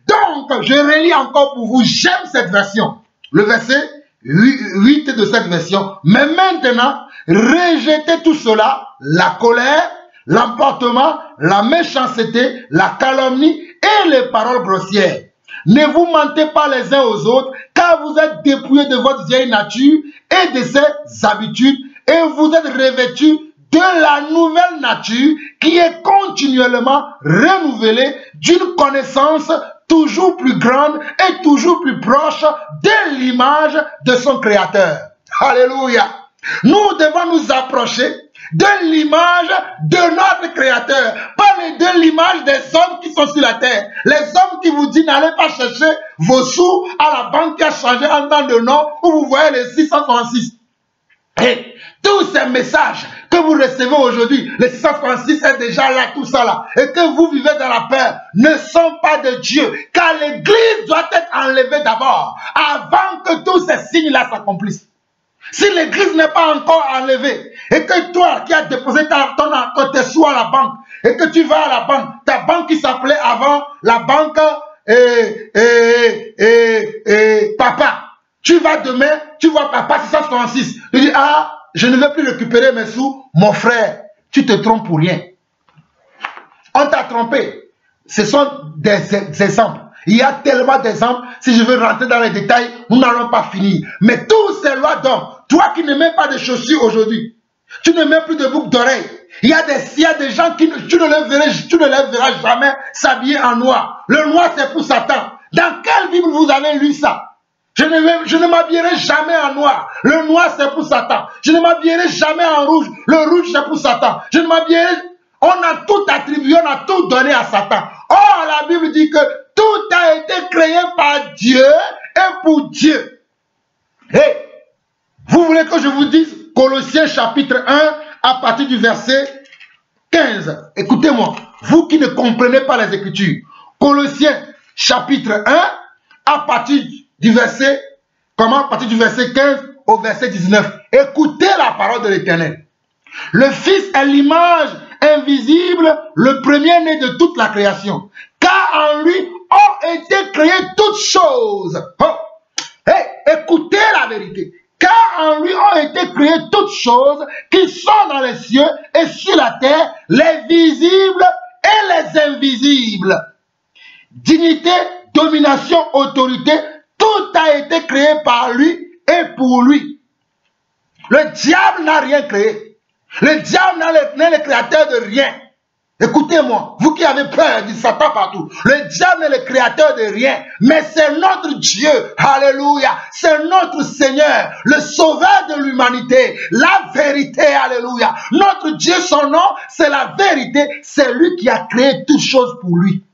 Donc, je relis encore pour vous. J'aime cette version. Le verset 8 de cette version. Mais maintenant, rejetez tout cela, la colère, l'emportement, la méchanceté, la calomnie et les paroles grossières. Ne vous mentez pas les uns aux autres, car vous êtes dépouillés de votre vieille nature et de ses habitudes, et vous êtes revêtus de la nouvelle nature qui est continuellement renouvelée d'une connaissance toujours plus grande et toujours plus proche de l'image de son Créateur. Alléluia. Nous devons nous approcher de l'image de notre Créateur, pas de l'image des hommes qui sont sur la terre. Les hommes qui vous disent n'allez pas chercher vos sous à la banque qui a changé en temps de nom, où vous voyez les 636. Et tous ces messages que vous recevez aujourd'hui, les 636 est déjà là, tout ça là, et que vous vivez dans la peur, ne sont pas de Dieu, car l'église doit être enlevée d'abord, avant que tous ces signes-là s'accomplissent. Si l'église n'est pas encore enlevée, et que toi qui as déposé tes sous à la banque, et que tu vas à la banque, ta banque qui s'appelait avant la banque papa, tu vas demain, tu vois papa 636, tu dis ah, je ne vais plus récupérer mes sous, mon frère, tu te trompes pour rien. On t'a trompé. Ce sont des exemples. Il y a tellement d'exemples. Si je veux rentrer dans les détails, nous n'allons pas finir. Mais tous ces lois d'hommes, toi qui ne mets pas de chaussures aujourd'hui, tu ne mets plus de boucles d'oreilles. Il y a des gens qui tu ne les verras jamais s'habiller en noir. Le noir c'est pour Satan. Dans quelle Bible vous avez lu ça? Je ne m'habillerai jamais en noir. Le noir c'est pour Satan. Je ne m'habillerai jamais en rouge. Le rouge c'est pour Satan. Je ne m'habillerai. On a tout attribué, on a tout donné à Satan. Or la Bible dit que tout a été créé par Dieu et pour Dieu. Et vous voulez que je vous dise Colossiens chapitre 1 à partir du verset 15. Écoutez-moi, vous qui ne comprenez pas les Écritures. Colossiens chapitre 1 à partir du verset 15 au verset 19. Écoutez la parole de l'Éternel. Le Fils est l'image invisible, le premier-né de toute la création. Car en lui ont été créées toutes choses. Oh. Hey, écoutez la vérité. Car en lui ont été créées toutes choses qui sont dans les cieux et sur la terre, les visibles et les invisibles. Dignité, domination, autorité, tout a été créé par lui et pour lui. Le diable n'a rien créé. Le diable n'est le créateur de rien. Écoutez-moi, vous qui avez peur du Satan partout, le diable n'est le créateur de rien, mais c'est notre Dieu, alléluia, c'est notre Seigneur, le sauveur de l'humanité, la vérité, alléluia. Notre Dieu, son nom, c'est la vérité, c'est lui qui a créé toutes choses pour lui.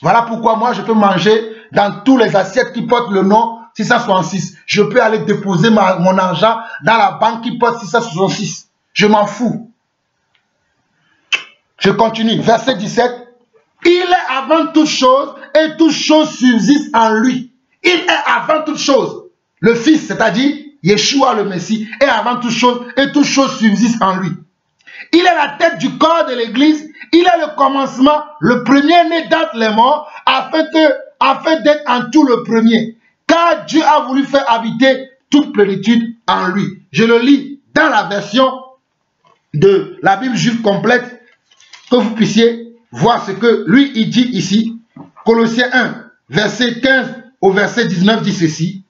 Voilà pourquoi moi je peux manger dans tous les assiettes qui portent le nom 666. Je peux aller déposer mon argent dans la banque qui porte 666. Je m'en fous. Je continue. Verset 17. Il est avant toute chose et toute chose subsiste en lui. Il est avant toute chose. Le Fils, c'est-à-dire Yeshua le Messie, est avant toute chose et toute chose subsiste en lui. Il est la tête du corps de l'Église Il est le commencement, le premier-né d'entre les morts, afin d'être en tout le premier. Car Dieu a voulu faire habiter toute plénitude en lui. Je le lis dans la version de la Bible juive complète, que vous puissiez voir ce que lui il dit ici. Colossiens 1, verset 15 au verset 19 dit ceci.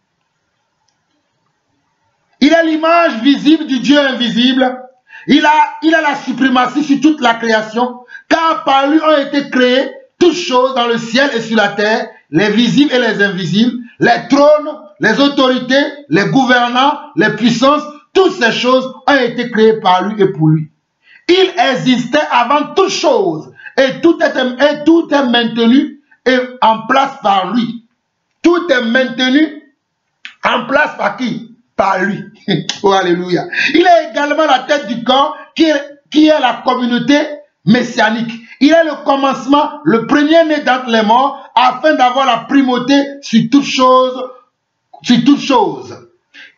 Il a l'image visible du Dieu invisible. Il a la suprématie sur toute la création, car par lui ont été créées toutes choses dans le ciel et sur la terre, les visibles et les invisibles, les trônes, les autorités, les gouvernants, les puissances, toutes ces choses ont été créées par lui et pour lui. Il existait avant toutes choses et tout est maintenu et en place par lui. Tout est maintenu en place par qui? Par lui. Oh, alléluia. Il est également la tête du corps qui est la communauté messianique. Il est le commencement, le premier-né d'entre les morts, afin d'avoir la primauté sur toutes choses.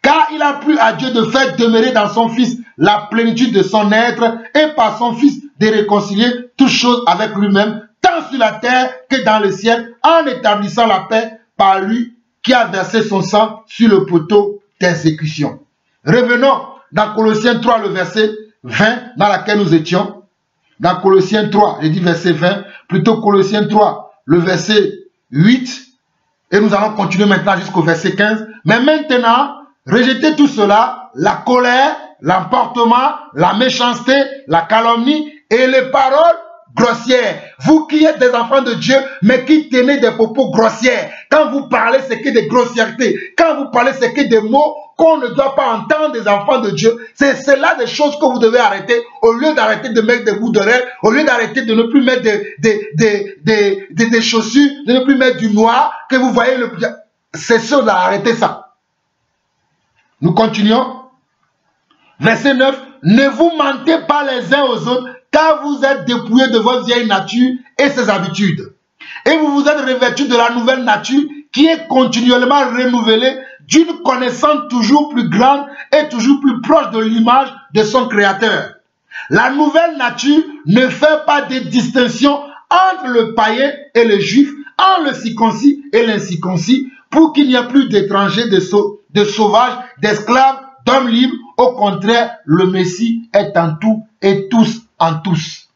Car il a plu à Dieu de faire demeurer dans son Fils la plénitude de son être et par son Fils de réconcilier toutes choses avec lui-même, tant sur la terre que dans le ciel, en établissant la paix par lui qui a versé son sang sur le poteau d'exécution. Revenons dans Colossiens 3, le verset 20, dans laquelle nous étions. Dans Colossiens 3, j'ai dit verset 20, plutôt Colossiens 3, le verset 8, et nous allons continuer maintenant jusqu'au verset 15. Mais maintenant, rejetez tout cela, la colère, l'emportement, la méchanceté, la calomnie et les paroles grossières. Vous qui êtes des enfants de Dieu, mais qui tenez des propos grossières. Quand vous parlez, c'est que des grossièretés. Quand vous parlez, c'est que des mots qu'on ne doit pas entendre des enfants de Dieu. C'est là des choses que vous devez arrêter. Au lieu d'arrêter de mettre des bouts d'oreilles, au lieu d'arrêter de ne plus mettre des chaussures, de ne plus mettre du noir, que vous voyez le... C'est sûr d'arrêter ça. Nous continuons. Verset 9. Ne vous mentez pas les uns aux autres, car vous êtes dépouillés de votre vieille nature et ses habitudes. Et vous vous êtes revêtus de la nouvelle nature qui est continuellement renouvelée d'une connaissance toujours plus grande et toujours plus proche de l'image de son Créateur. La nouvelle nature ne fait pas de distinction entre le païen et le juif, entre le circoncis et l'incirconcis, pour qu'il n'y ait plus d'étrangers, de sauvages, d'esclaves, d'hommes libres. Au contraire, le Messie est en tout et tous en tous.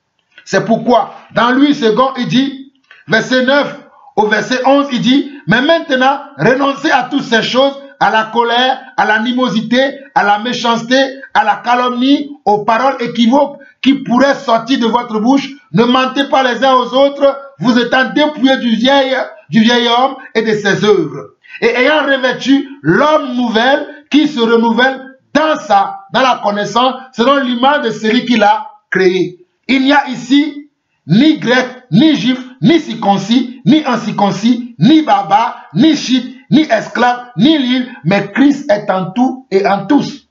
C'est pourquoi, dans Louis II, il dit, verset 9 au verset 11, il dit, mais maintenant, renoncez à toutes ces choses, à la colère, à l'animosité, à la méchanceté, à la calomnie, aux paroles équivoques qui pourraient sortir de votre bouche. Ne mentez pas les uns aux autres, vous étant dépouillés du vieil homme et de ses œuvres. Et ayant revêtu l'homme nouvel qui se renouvelle dans la connaissance, selon l'image de celui qui l'a créé. Il n'y a ici ni grec, ni juif, ni circoncis, ni incirconcis, ni barbare, ni scythe, ni esclave, ni libre, mais Christ est en tout et en tous.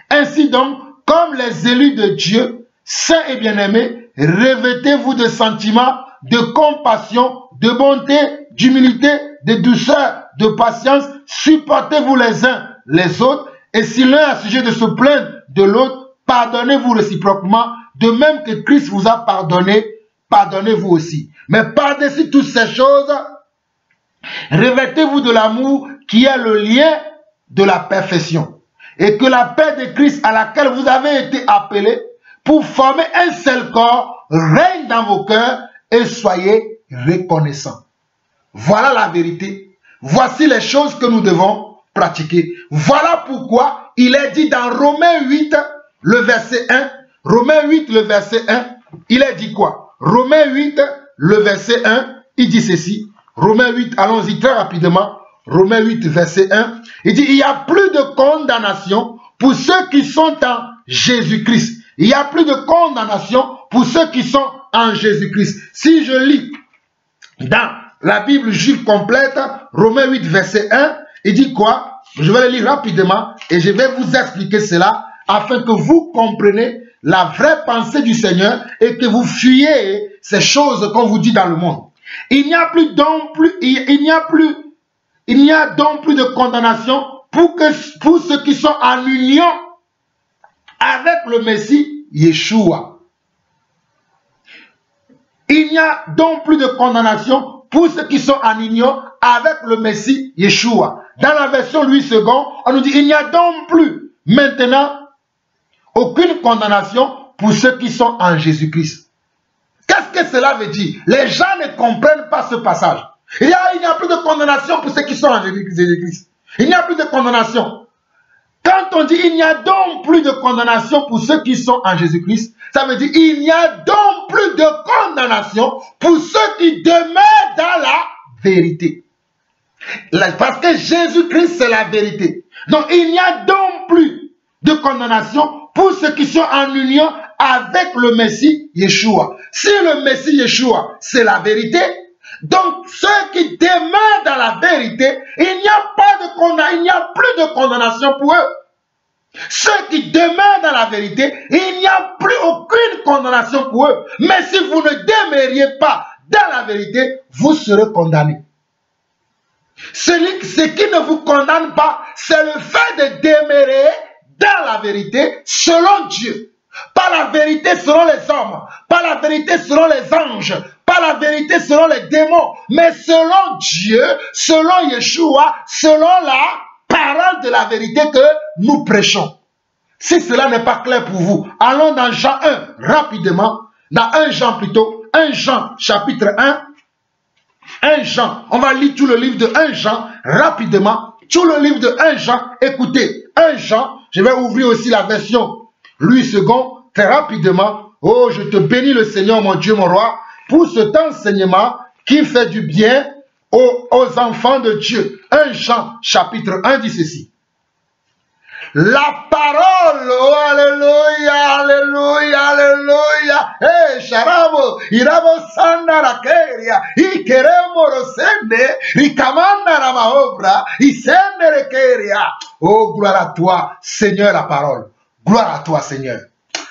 Ainsi donc, comme les élus de Dieu, saints et bien-aimés, revêtez-vous de sentiments, de compassion, de bonté, d'humilité, de douceur, de patience, supportez-vous les uns les autres, et si l'un a sujet de se plaindre de l'autre, pardonnez-vous réciproquement, de même que Christ vous a pardonné, pardonnez-vous aussi. Mais par-dessus toutes ces choses, revêtez-vous de l'amour qui est le lien de la perfection. Et que la paix de Christ à laquelle vous avez été appelés pour former un seul corps règne dans vos cœurs et soyez reconnaissants. Voilà la vérité. Voici les choses que nous devons pratiquer. Voilà pourquoi il est dit dans Romains 8, le verset 1. Romains 8, le verset 1. Il est dit quoi? Romains 8, le verset 1. Il dit ceci. Romains 8, allons-y très rapidement. Romains 8, verset 1. Il dit, il n'y a plus de condamnation pour ceux qui sont en Jésus-Christ. Il n'y a plus de condamnation pour ceux qui sont en Jésus-Christ. Si je lis dans la Bible juive complète, Romains 8, verset 1, il dit quoi? Je vais le lire rapidement et je vais vous expliquer cela afin que vous compreniez la vraie pensée du Seigneur et que vous fuyez ces choses qu'on vous dit dans le monde. Il n'y a donc plus de condamnation pour ceux qui sont en union avec le Messie Yeshua. Il n'y a donc plus de condamnation pour ceux qui sont en union avec le Messie Yeshua. Dans la version Louis II, on nous dit il n'y a donc plus maintenant aucune condamnation pour ceux qui sont en Jésus-Christ. Qu'est-ce que cela veut dire? Les gens ne comprennent pas ce passage. Il n'y a plus de condamnation pour ceux qui sont en Jésus-Christ. Il n'y a plus de condamnation. Quand on dit il n'y a donc plus de condamnation pour ceux qui sont en Jésus-Christ, ça veut dire il n'y a donc plus de condamnation pour ceux qui demeurent dans la vérité. Parce que Jésus-Christ, c'est la vérité. Donc il n'y a donc plus de condamnation pour ceux qui sont en union avec le Messie Yeshua. Si le Messie Yeshua, c'est la vérité, donc ceux qui demeurent dans la vérité, il n'y a plus de condamnation pour eux. Ceux qui demeurent dans la vérité, il n'y a plus aucune condamnation pour eux. Mais si vous ne demeuriez pas dans la vérité, vous serez condamnés. Ce qui ne vous condamne pas, c'est le fait de demeurer dans la vérité selon Dieu. Pas la vérité selon les hommes, pas la vérité selon les anges, pas la vérité selon les démons, mais selon Dieu, selon Yeshua, selon la parole de la vérité que nous prêchons. Si cela n'est pas clair pour vous, allons dans Jean 1 rapidement, dans 1 Jean plutôt, 1 Jean chapitre 1, 1 Jean, on va lire tout le livre de 1 Jean rapidement, tout le livre de 1 Jean, écoutez, 1 Jean, je vais ouvrir aussi la version Louis II, très rapidement. Oh, je te bénis le Seigneur, mon Dieu, mon roi, pour cet enseignement qui fait du bien aux enfants de Dieu. 1 Jean, chapitre 1, dit ceci. La parole, oh, alléluia, alléluia, alléluia. Eh, Sharabo, Irabo Sandarakeria, Ikeremo Rosende, Rikamanda Ramaobra, Isende Rekeria. Oh, gloire à toi, Seigneur, la parole. Gloire à toi, Seigneur.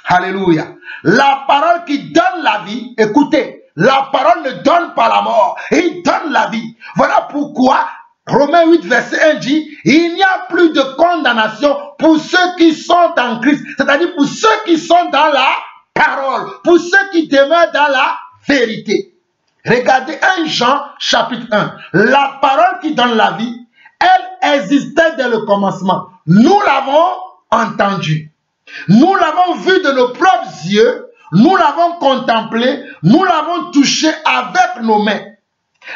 Alléluia. La parole qui donne la vie, écoutez, la parole ne donne pas la mort, il donne la vie. Voilà pourquoi Romains 8, verset 1 dit, il n'y a plus de condamnation pour ceux qui sont en Christ, c'est-à-dire pour ceux qui sont dans la parole, pour ceux qui demeurent dans la vérité. Regardez 1 Jean, chapitre 1. La parole qui donne la vie, elle existait dès le commencement. Nous l'avons entendue. Nous l'avons vu de nos propres yeux, nous l'avons contemplé, nous l'avons touché avec nos mains.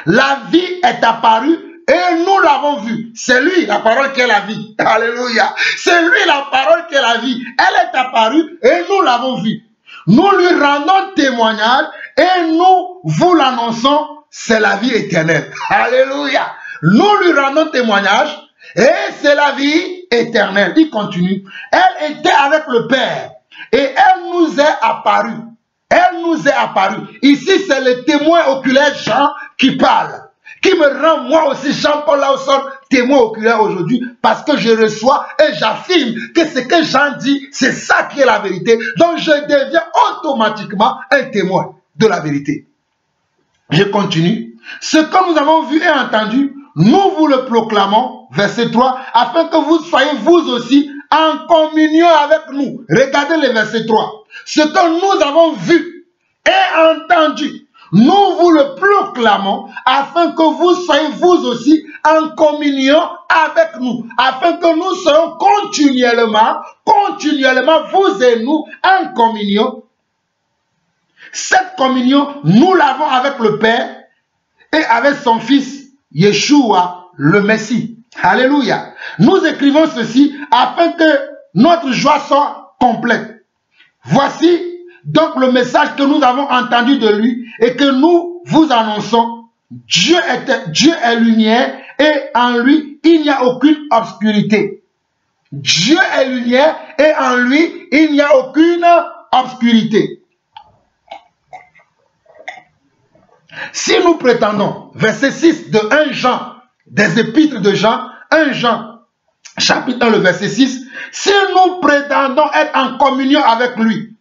La vie est apparue et nous l'avons vue. C'est lui, la parole qui est la vie. Alléluia. C'est lui, la parole qui est la vie. Elle est apparue et nous l'avons vue. Nous lui rendons témoignage et nous vous l'annonçons, c'est la vie éternelle. Alléluia. Nous lui rendons témoignage. Et c'est la vie éternelle. Il continue. Elle était avec le Père. Et elle nous est apparue. Elle nous est apparue. Ici, c'est le témoin oculaire Jean qui parle. Qui me rend moi aussi, Jean-Paul Lawson, témoin oculaire aujourd'hui. Parce que je reçois et j'affirme que ce que Jean dit, c'est ça qui est la vérité. Donc je deviens automatiquement un témoin de la vérité. Je continue. Ce que nous avons vu et entendu, nous vous le proclamons, verset 3, afin que vous soyez vous aussi en communion avec nous. Regardez le verset 3. Ce que nous avons vu et entendu, nous vous le proclamons, afin que vous soyez vous aussi en communion avec nous. Afin que nous soyons continuellement, vous et nous, en communion. Cette communion, nous l'avons avec le Père et avec son Fils, Yeshua, le Messie. Alléluia. Nous écrivons ceci afin que notre joie soit complète. Voici donc le message que nous avons entendu de lui et que nous vous annonçons. Dieu est lumière et en lui, il n'y a aucune obscurité. Dieu est lumière et en lui, il n'y a aucune obscurité. Si nous prétendons, verset 6 de 1 Jean, des épîtres de Jean, 1 Jean, chapitre 1, le verset 6, si nous prétendons être en communion avec lui,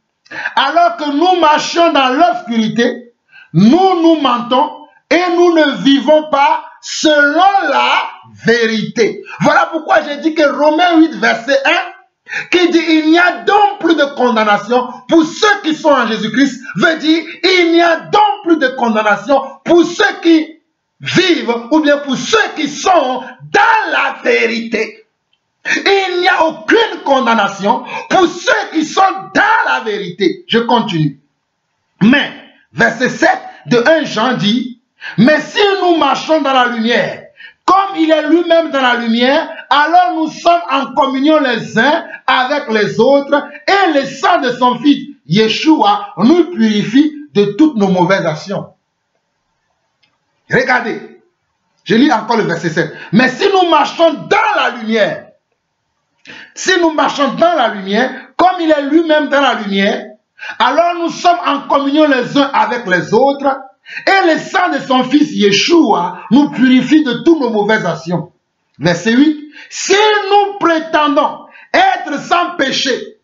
alors que nous marchions dans l'obscurité, nous mentons et nous ne vivons pas selon la vérité. Voilà pourquoi j'ai dit que Romains 8, verset 1, qui dit il n'y a donc plus de condamnation pour ceux qui sont en Jésus-Christ, veut dire il n'y a donc plus de condamnation pour ceux qui vivent ou bien pour ceux qui sont dans la vérité. Il n'y a aucune condamnation pour ceux qui sont dans la vérité. Je continue. Mais, verset 7 de 1 Jean dit, mais si nous marchons dans la lumière, comme il est lui-même dans la lumière, alors nous sommes en communion les uns avec les autres, et le sang de son Fils, Yeshua, nous purifie de toutes nos mauvaises actions. Regardez, je lis encore le verset 7. Mais si nous marchons dans la lumière, si nous marchons dans la lumière, comme il est lui-même dans la lumière, alors nous sommes en communion les uns avec les autres, et le sang de son Fils Yeshua nous purifie de toutes nos mauvaises actions. Verset 8. Si nous prétendons être sans péché,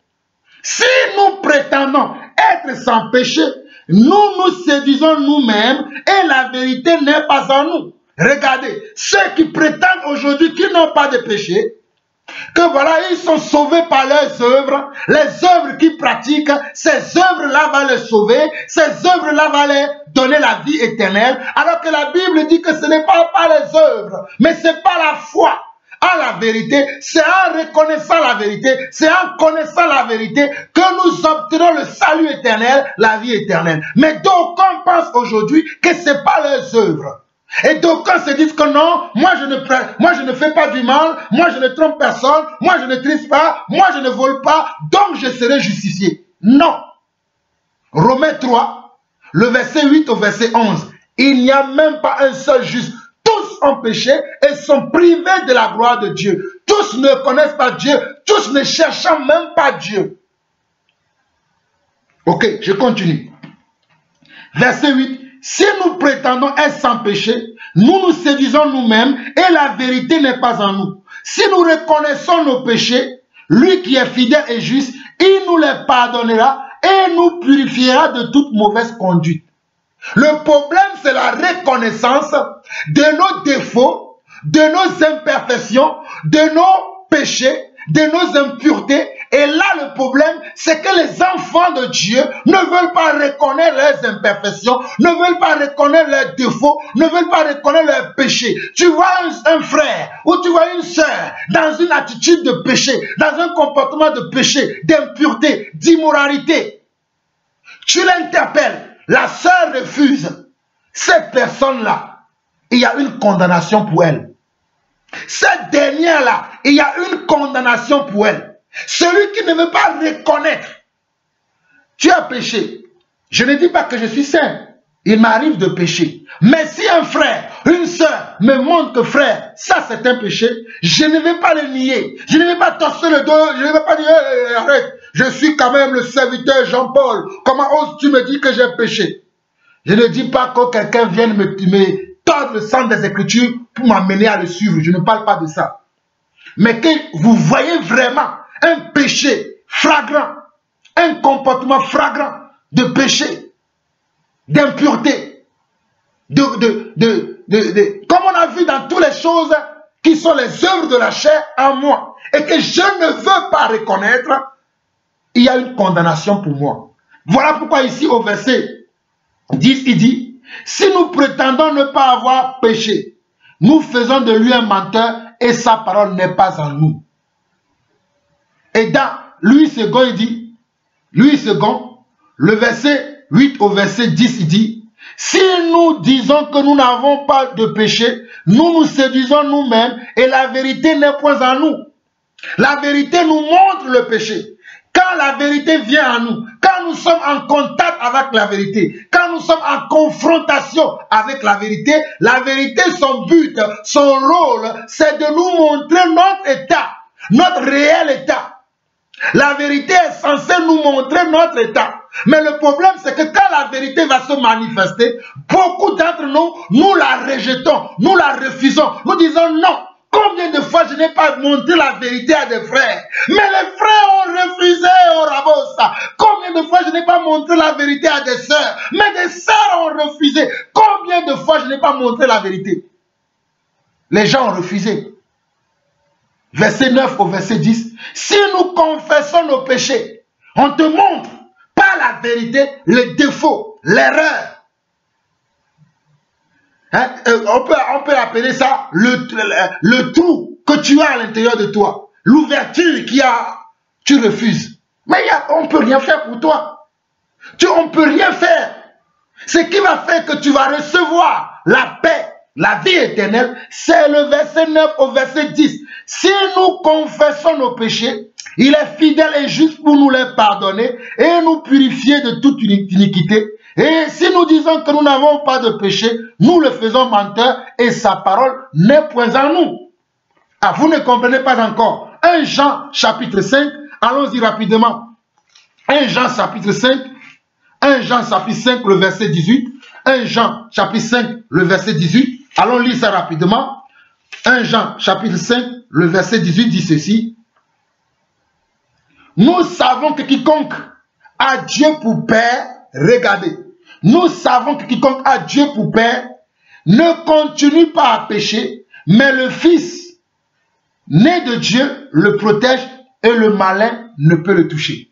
si nous prétendons être sans péché, nous nous séduisons nous-mêmes et la vérité n'est pas en nous. Regardez, ceux qui prétendent aujourd'hui qu'ils n'ont pas de péché, que voilà, ils sont sauvés par leurs œuvres, les œuvres qu'ils pratiquent, ces œuvres-là vont les sauver, ces œuvres-là vont les donner la vie éternelle, alors que la Bible dit que ce n'est pas par les œuvres, mais c'est par la foi à la vérité, c'est en reconnaissant la vérité, c'est en connaissant la vérité que nous obtenons le salut éternel, la vie éternelle. Mais d'aucuns pensent aujourd'hui que ce n'est pas leurs œuvres. Et d'aucuns se disent que non, moi je ne fais pas du mal, moi je ne trompe personne, moi je ne triche pas, moi je ne vole pas, donc je serai justifié. Non. Romains 3, le verset 8 au verset 11. Il n'y a même pas un seul juste. Tous ont péché et sont privés de la gloire de Dieu. Tous ne connaissent pas Dieu, tous ne cherchent même pas Dieu. Ok, je continue. Verset 8. Si nous prétendons être sans péché, nous nous séduisons nous-mêmes et la vérité n'est pas en nous. Si nous reconnaissons nos péchés, lui qui est fidèle et juste, il nous les pardonnera et nous purifiera de toute mauvaise conduite. Le problème, c'est la reconnaissance de nos défauts, de nos imperfections, de nos péchés, de nos impuretés. Et là, le problème, c'est que les enfants de Dieu ne veulent pas reconnaître leurs imperfections, ne veulent pas reconnaître leurs défauts, ne veulent pas reconnaître leurs péchés. Tu vois un frère ou tu vois une sœur dans une attitude de péché, dans un comportement de péché, d'impureté, d'immoralité. Tu l'interpelles, la sœur refuse. Cette personne-là, il y a une condamnation pour elle. Cette dernière-là, il y a une condamnation pour elle. Celui qui ne veut pas reconnaître, tu as péché. Je ne dis pas que je suis saint. Il m'arrive de pécher. Mais si un frère, une sœur me montre que frère, ça c'est un péché, je ne vais pas le nier. Je ne vais pas torser le dos, je ne vais pas dire arrête, je suis quand même le serviteur Jean-Paul. Comment oses-tu me dire que j'ai péché? Je ne dis pas que quelqu'un vienne me tordre le sang des Écritures pour m'amener à le suivre. Je ne parle pas de ça. Mais que vous voyez vraiment un péché flagrant, un comportement flagrant de péché, d'impureté, comme on a vu dans toutes les choses qui sont les œuvres de la chair en moi, et que je ne veux pas reconnaître, il y a une condamnation pour moi. Voilà pourquoi ici au verset 10, il dit, si nous prétendons ne pas avoir péché, nous faisons de lui un menteur et sa parole n'est pas en nous. Et dans Louis II, il dit, Louis II, le verset 8 au verset 10, il dit, si nous disons que nous n'avons pas de péché, nous nous séduisons nous-mêmes et la vérité n'est point en nous. La vérité nous montre le péché. Quand la vérité vient à nous, quand nous sommes en contact avec la vérité, quand nous sommes en confrontation avec la vérité, son but, son rôle, c'est de nous montrer notre état, notre réel état. La vérité est censée nous montrer notre état. Mais le problème, c'est que quand la vérité va se manifester, beaucoup d'entre nous, nous la rejetons, nous la refusons. Nous disons non. Combien de fois je n'ai pas montré la vérité à des frères? Mais les frères ont refusé au Rabosa. Combien de fois je n'ai pas montré la vérité à des sœurs? Mais des sœurs ont refusé. Combien de fois je n'ai pas montré la vérité? Les gens ont refusé. verset 9 au verset 10, si nous confessons nos péchés, on te montre par la vérité les défauts, l'erreur. Hein? On peut appeler ça le trou que tu as à l'intérieur de toi, l'ouverture tu refuses. Mais on ne peut rien faire pour toi. On ne peut rien faire. Ce qui va faire que tu vas recevoir la paix, la vie éternelle, c'est le verset 9 au verset 10. Si nous confessons nos péchés, il est fidèle et juste pour nous les pardonner et nous purifier de toute iniquité. Et si nous disons que nous n'avons pas de péché, nous le faisons menteur et sa parole n'est point en nous. Ah, vous ne comprenez pas encore. 1 Jean chapitre 5, allons-y rapidement. 1 Jean chapitre 5, 1 Jean chapitre 5, le verset 18. 1 Jean chapitre 5, le verset 18. Allons lire ça rapidement. 1 Jean chapitre 5, le verset 18 dit ceci. Nous savons que quiconque a Dieu pour Père, regardez, nous savons que quiconque a Dieu pour Père ne continue pas à pécher, mais le Fils, né de Dieu, le protège et le malin ne peut le toucher.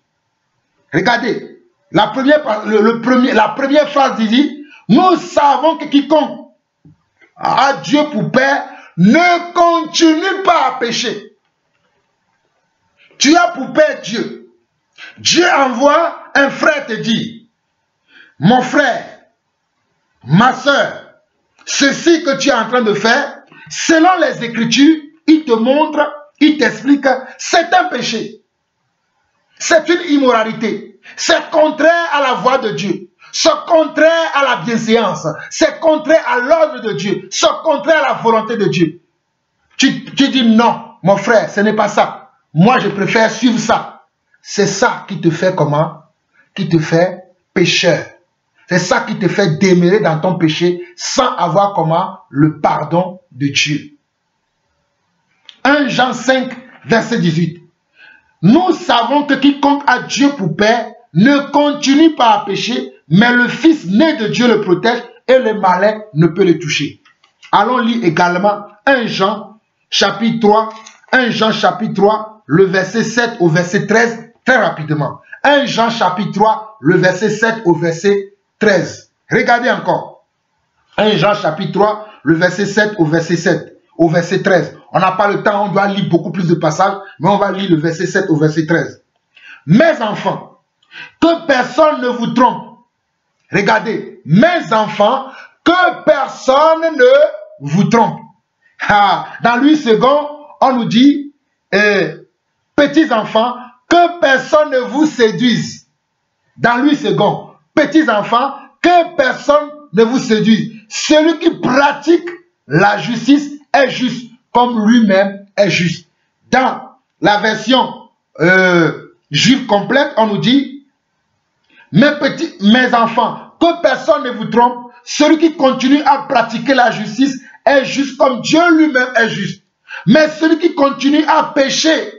Regardez, la première phrase dit, nous savons que quiconque a Dieu pour Père ne continue pas à pécher. Tu as pour Père Dieu. Dieu envoie un frère te dire, mon frère, ma soeur, ceci que tu es en train de faire, selon les Écritures, il te montre, il t'explique, c'est un péché. C'est une immoralité. C'est contraire à la voix de Dieu. C'est contraire à la bienséance. C'est contraire à l'ordre de Dieu. C'est contraire à la volonté de Dieu. Tu dis non, mon frère, ce n'est pas ça. Moi, je préfère suivre ça. C'est ça qui te fait comment? Qui te fait pécheur. C'est ça qui te fait demeurer dans ton péché sans avoir comment? Le pardon de Dieu. 1 Jean 5, verset 18. Nous savons que quiconque a Dieu pour Père ne continue pas à pécher, mais le Fils né de Dieu le protège et le malin ne peut le toucher. Allons lire également 1 Jean chapitre 3, 1 Jean chapitre 3, le verset 7 au verset 13, très rapidement. 1 Jean chapitre 3, le verset 7 au verset 13. Regardez encore. 1 Jean chapitre 3, le verset 7 au verset 13. On n'a pas le temps, on doit lire beaucoup plus de passages, mais on va lire le verset 7 au verset 13. Mes enfants, que personne ne vous trompe. Regardez, mes enfants, que personne ne vous trompe. Ah, dans Louis II, on nous dit, petits enfants, que personne ne vous séduise. Dans Louis II, petits enfants, que personne ne vous séduise. Celui qui pratique la justice est juste, comme lui-même est juste. Dans la version juive complète, on nous dit, mes enfants, que personne ne vous trompe, celui qui continue à pratiquer la justice est juste comme Dieu lui-même est juste. Mais celui qui continue à pécher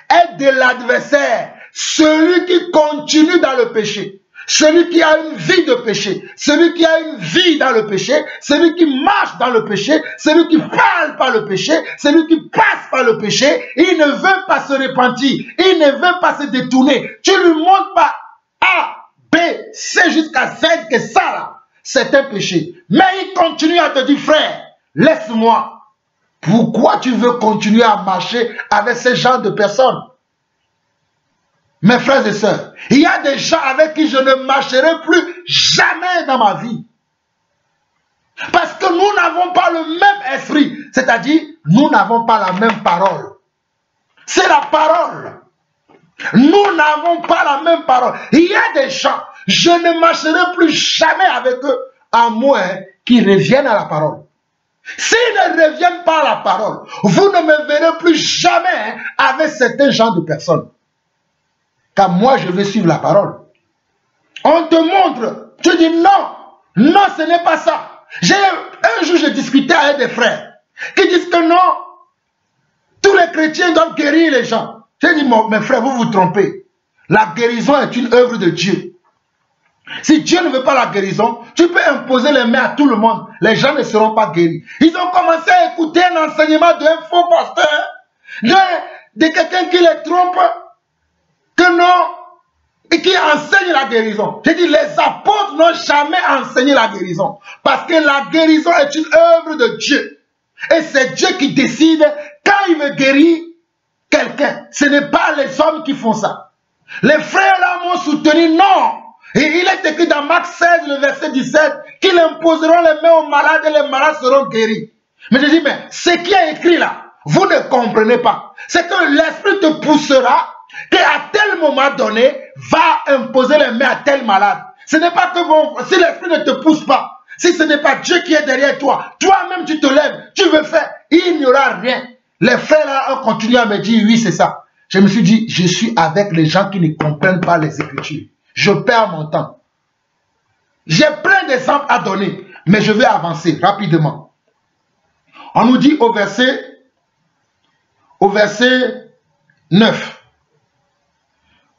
est de l'adversaire. Celui qui continue dans le péché, celui qui a une vie de péché, celui qui a une vie dans le péché, celui qui marche dans le péché, celui qui parle par le péché, celui qui passe par le péché, il ne veut pas se repentir, il ne veut pas se détourner. Tu lui montres pas A, B, C jusqu'à Z que ça là, c'est un péché. Mais il continue à te dire, frère, laisse-moi. Pourquoi tu veux continuer à marcher avec ce genre de personnes? Mes frères et sœurs, il y a des gens avec qui je ne marcherai plus jamais dans ma vie. Parce que nous n'avons pas le même esprit. C'est-à-dire, nous n'avons pas la même parole. C'est la parole. Nous n'avons pas la même parole. Il y a des gens, je ne marcherai plus jamais avec eux, à moins qu'ils reviennent à la parole. S'ils ne reviennent pas à la parole, vous ne me verrez plus jamais avec certains genres de personnes. Car moi, je veux suivre la parole. On te montre, tu dis non, non, ce n'est pas ça. Un jour, je discutais avec des frères qui disent que non, tous les chrétiens doivent guérir les gens. J'ai dit, mes frères, vous vous trompez. La guérison est une œuvre de Dieu. Si Dieu ne veut pas la guérison, tu peux imposer les mains à tout le monde. Les gens ne seront pas guéris. Ils ont commencé à écouter un enseignement d'un faux pasteur de quelqu'un qui les trompe, que non, et qui enseigne la guérison. J'ai dit, les apôtres n'ont jamais enseigné la guérison. Parce que la guérison est une œuvre de Dieu. Et c'est Dieu qui décide quand il veut guérir quelqu'un. Ce n'est pas les hommes qui font ça. Les frères là m'ont soutenu, non. Et il est écrit dans Marc 16, le verset 17, qu'ils imposeront les mains aux malades et les malades seront guéris. Mais je dis, mais ce qui est écrit là, vous ne comprenez pas. C'est que l'esprit te poussera qu'à tel moment donné, va imposer les mains à tel malade. Ce n'est pas que bon, si l'esprit ne te pousse pas, si ce n'est pas Dieu qui est derrière toi, toi-même tu te lèves, tu veux faire, il n'y aura rien. Les frères là ont continué à me dire, oui c'est ça. Je me suis dit, je suis avec les gens qui ne comprennent pas les Écritures. Je perds mon temps. J'ai plein d'exemples à donner, mais je vais avancer rapidement. On nous dit au verset 9.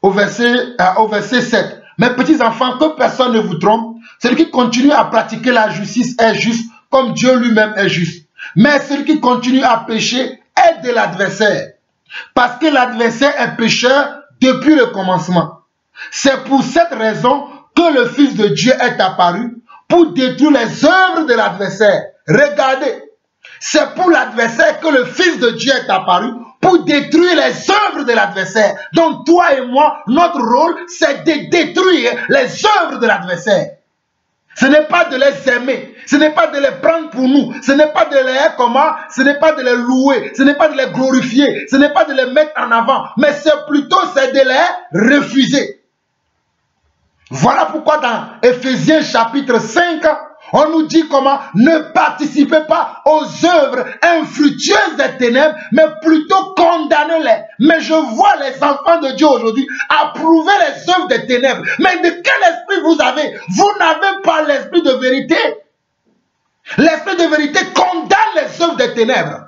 Au verset 7. Mes petits enfants, que personne ne vous trompe. Celui qui continue à pratiquer la justice est juste, comme Dieu lui-même est juste. Mais celui qui continue à pécher est de l'adversaire. Parce que l'adversaire est pécheur depuis le commencement. C'est pour cette raison que le Fils de Dieu est apparu pour détruire les œuvres de l'adversaire. Regardez, c'est pour l'adversaire que le Fils de Dieu est apparu pour détruire les œuvres de l'adversaire. Donc toi et moi, notre rôle, c'est de détruire les œuvres de l'adversaire. Ce n'est pas de les aimer, ce n'est pas de les prendre pour nous, ce n'est pas de ce n'est pas de les louer, ce n'est pas de les glorifier, ce n'est pas de les mettre en avant, mais c'est plutôt de les refuser. Voilà pourquoi dans Éphésiens chapitre 5, on nous dit comment ne participez pas aux œuvres infructueuses des ténèbres, mais plutôt condamnez-les. Mais je vois les enfants de Dieu aujourd'hui approuver les œuvres des ténèbres. Mais de quel esprit vous avez? Vous n'avez pas l'esprit de vérité. L'esprit de vérité condamne les œuvres des ténèbres.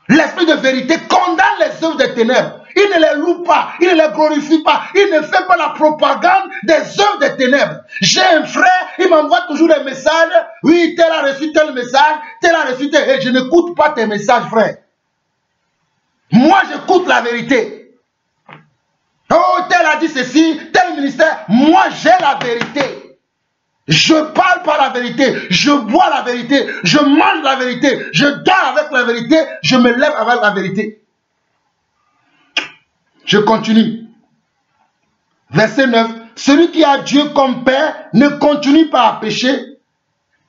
L'esprit de vérité condamne les œuvres des ténèbres. Il ne les loue pas, il ne les glorifie pas, il ne fait pas la propagande des œuvres des ténèbres. J'ai un frère, il m'envoie toujours des messages. Oui, tel a reçu tel message, tel a reçu tel. Et je n'écoute pas tes messages, frère. Moi, j'écoute la vérité. Oh, tel a dit ceci, tel ministère. Moi, j'ai la vérité. Je parle par la vérité, je bois la vérité, je mange la vérité, je dors avec la vérité, je me lève avec la vérité. Je continue. Verset 9. Celui qui a Dieu comme Père ne continue pas à pécher,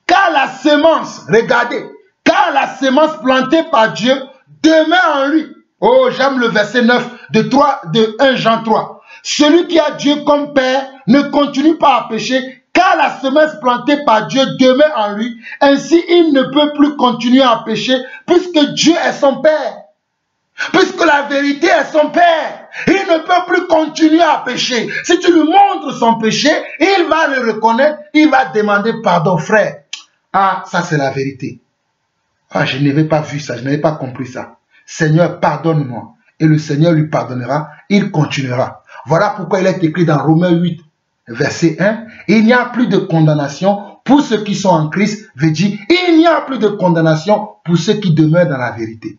car la semence, regardez, car la semence plantée par Dieu demeure en lui. Oh, j'aime le verset 9 de 1 Jean 3. Celui qui a Dieu comme Père ne continue pas à pécher, car la semence plantée par Dieu demeure en lui. Ainsi, il ne peut plus continuer à pécher, puisque Dieu est son Père. Puisque la vérité est son Père, il ne peut plus continuer à pécher. Si tu lui montres son péché, il va le reconnaître, il va demander pardon, frère. Ah, ça c'est la vérité. Ah, je n'avais pas vu ça, je n'avais pas compris ça. Seigneur, pardonne-moi. Et le Seigneur lui pardonnera, il continuera. Voilà pourquoi il est écrit dans Romains 8, verset 1. Il n'y a plus de condamnation pour ceux qui sont en Christ, veut dire, il n'y a plus de condamnation pour ceux qui demeurent dans la vérité.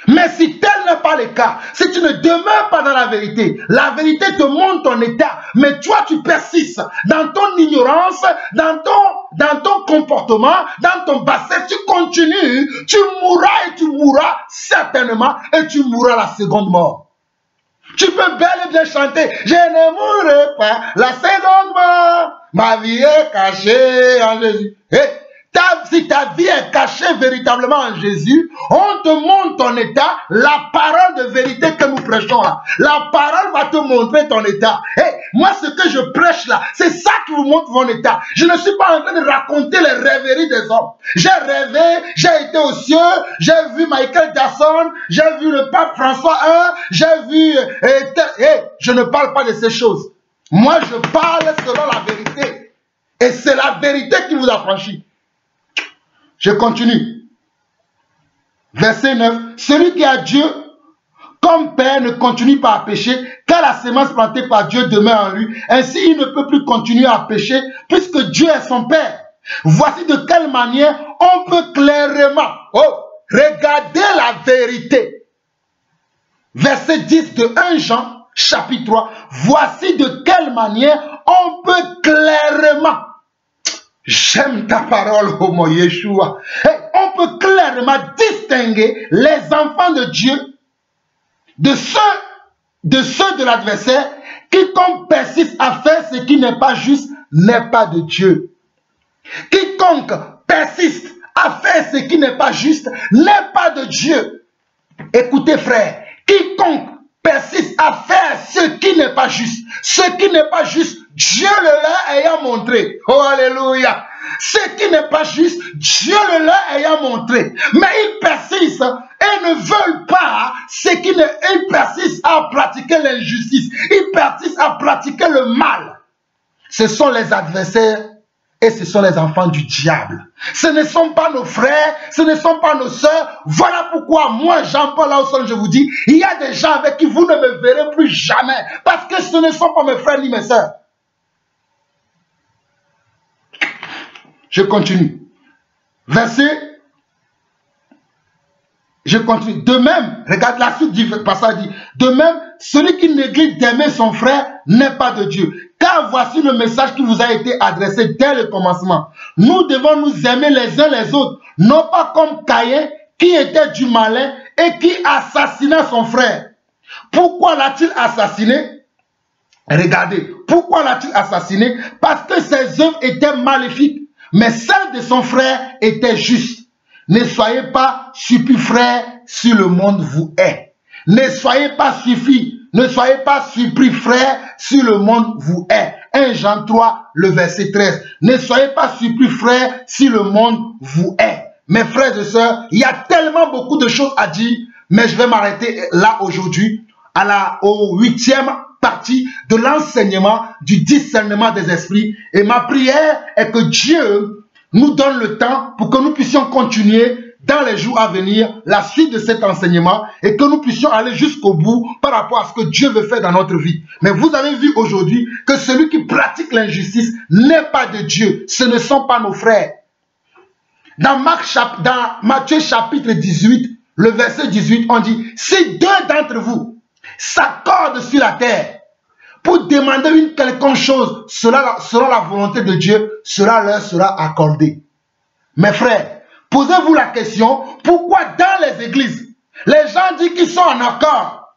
Mais si tel n'est pas le cas, si tu ne demeures pas dans la vérité te montre ton état, mais toi tu persistes dans ton ignorance, dans ton comportement, dans ton bassesse, tu continues, tu mourras et tu mourras certainement et tu mourras la seconde mort. Tu peux bel et bien chanter, je ne mourrai pas la seconde mort, ma vie est cachée en Jésus. Si ta vie est cachée véritablement en Jésus, on te montre ton état, la parole de vérité que nous prêchons là. La parole va te montrer ton état. Moi, ce que je prêche là, c'est ça qui vous montre mon état. Je ne suis pas en train de raconter les rêveries des hommes. J'ai rêvé, j'ai été aux cieux, j'ai vu Michael Jackson, j'ai vu le pape François I, j'ai vu... je ne parle pas de ces choses. Moi, je parle selon la vérité. Et c'est la vérité qui vous affranchit. Je continue. Verset 9. Celui qui a Dieu comme Père ne continue pas à pécher, car la semence plantée par Dieu demeure en lui. Ainsi, il ne peut plus continuer à pécher, puisque Dieu est son Père. Voici de quelle manière on peut clairement regarder la vérité. verset 10 de 1 Jean, chapitre 3. Voici de quelle manière on peut clairement, j'aime ta parole, ô mon Yeshua, on peut clairement distinguer les enfants de Dieu de ceux de l'adversaire. Quiconque persiste à faire ce qui n'est pas juste n'est pas de Dieu. Quiconque persiste à faire ce qui n'est pas juste n'est pas de Dieu. Écoutez frère, quiconque persiste à faire ce qui n'est pas juste, Dieu le leur ayant montré. Oh alléluia. Ce qui n'est pas juste, Dieu le leur ayant montré. Mais ils persistent et ne veulent pas ils persistent à pratiquer l'injustice. Ils persistent à pratiquer le mal. Ce sont les adversaires et ce sont les enfants du diable. Ce ne sont pas nos frères, ce ne sont pas nos sœurs. Voilà pourquoi moi, Jean-Paul Lausson, je vous dis, il y a des gens avec qui vous ne me verrez plus jamais. Parce que ce ne sont pas mes frères ni mes sœurs. Je continue. Je continue. De même, regarde la suite du passage dit, de même, celui qui néglige d'aimer son frère n'est pas de Dieu. Car voici le message qui vous a été adressé dès le commencement. Nous devons nous aimer les uns les autres, non pas comme Caïn qui était du malin et qui assassina son frère. Pourquoi l'a-t-il assassiné? Regardez, pourquoi l'a-t-il assassiné? Parce que ses œuvres étaient maléfiques, mais celles de son frère étaient justes. Ne soyez pas surpris, frère, si le monde vous hait. Ne soyez pas surpris, frère, si le monde vous hait. 1 Jean 3, le verset 13. Ne soyez pas surpris, frère, si le monde vous hait. Mes frères et sœurs, il y a tellement beaucoup de choses à dire, mais je vais m'arrêter là aujourd'hui, au 8e partie de l'enseignement du discernement des esprits. Et ma prière est que Dieu nous donne le temps pour que nous puissions continuer dans les jours à venir la suite de cet enseignement et que nous puissions aller jusqu'au bout par rapport à ce que Dieu veut faire dans notre vie. Mais vous avez vu aujourd'hui que celui qui pratique l'injustice n'est pas de Dieu. Ce ne sont pas nos frères. Dans Matthieu chapitre 18, le verset 18, on dit, si deux d'entre vous s'accordent sur la terre pour demander une quelconque chose selon la volonté de Dieu, cela leur sera accordé. Mes frères, posez-vous la question, pourquoi dans les églises, les gens disent qu'ils sont en accord,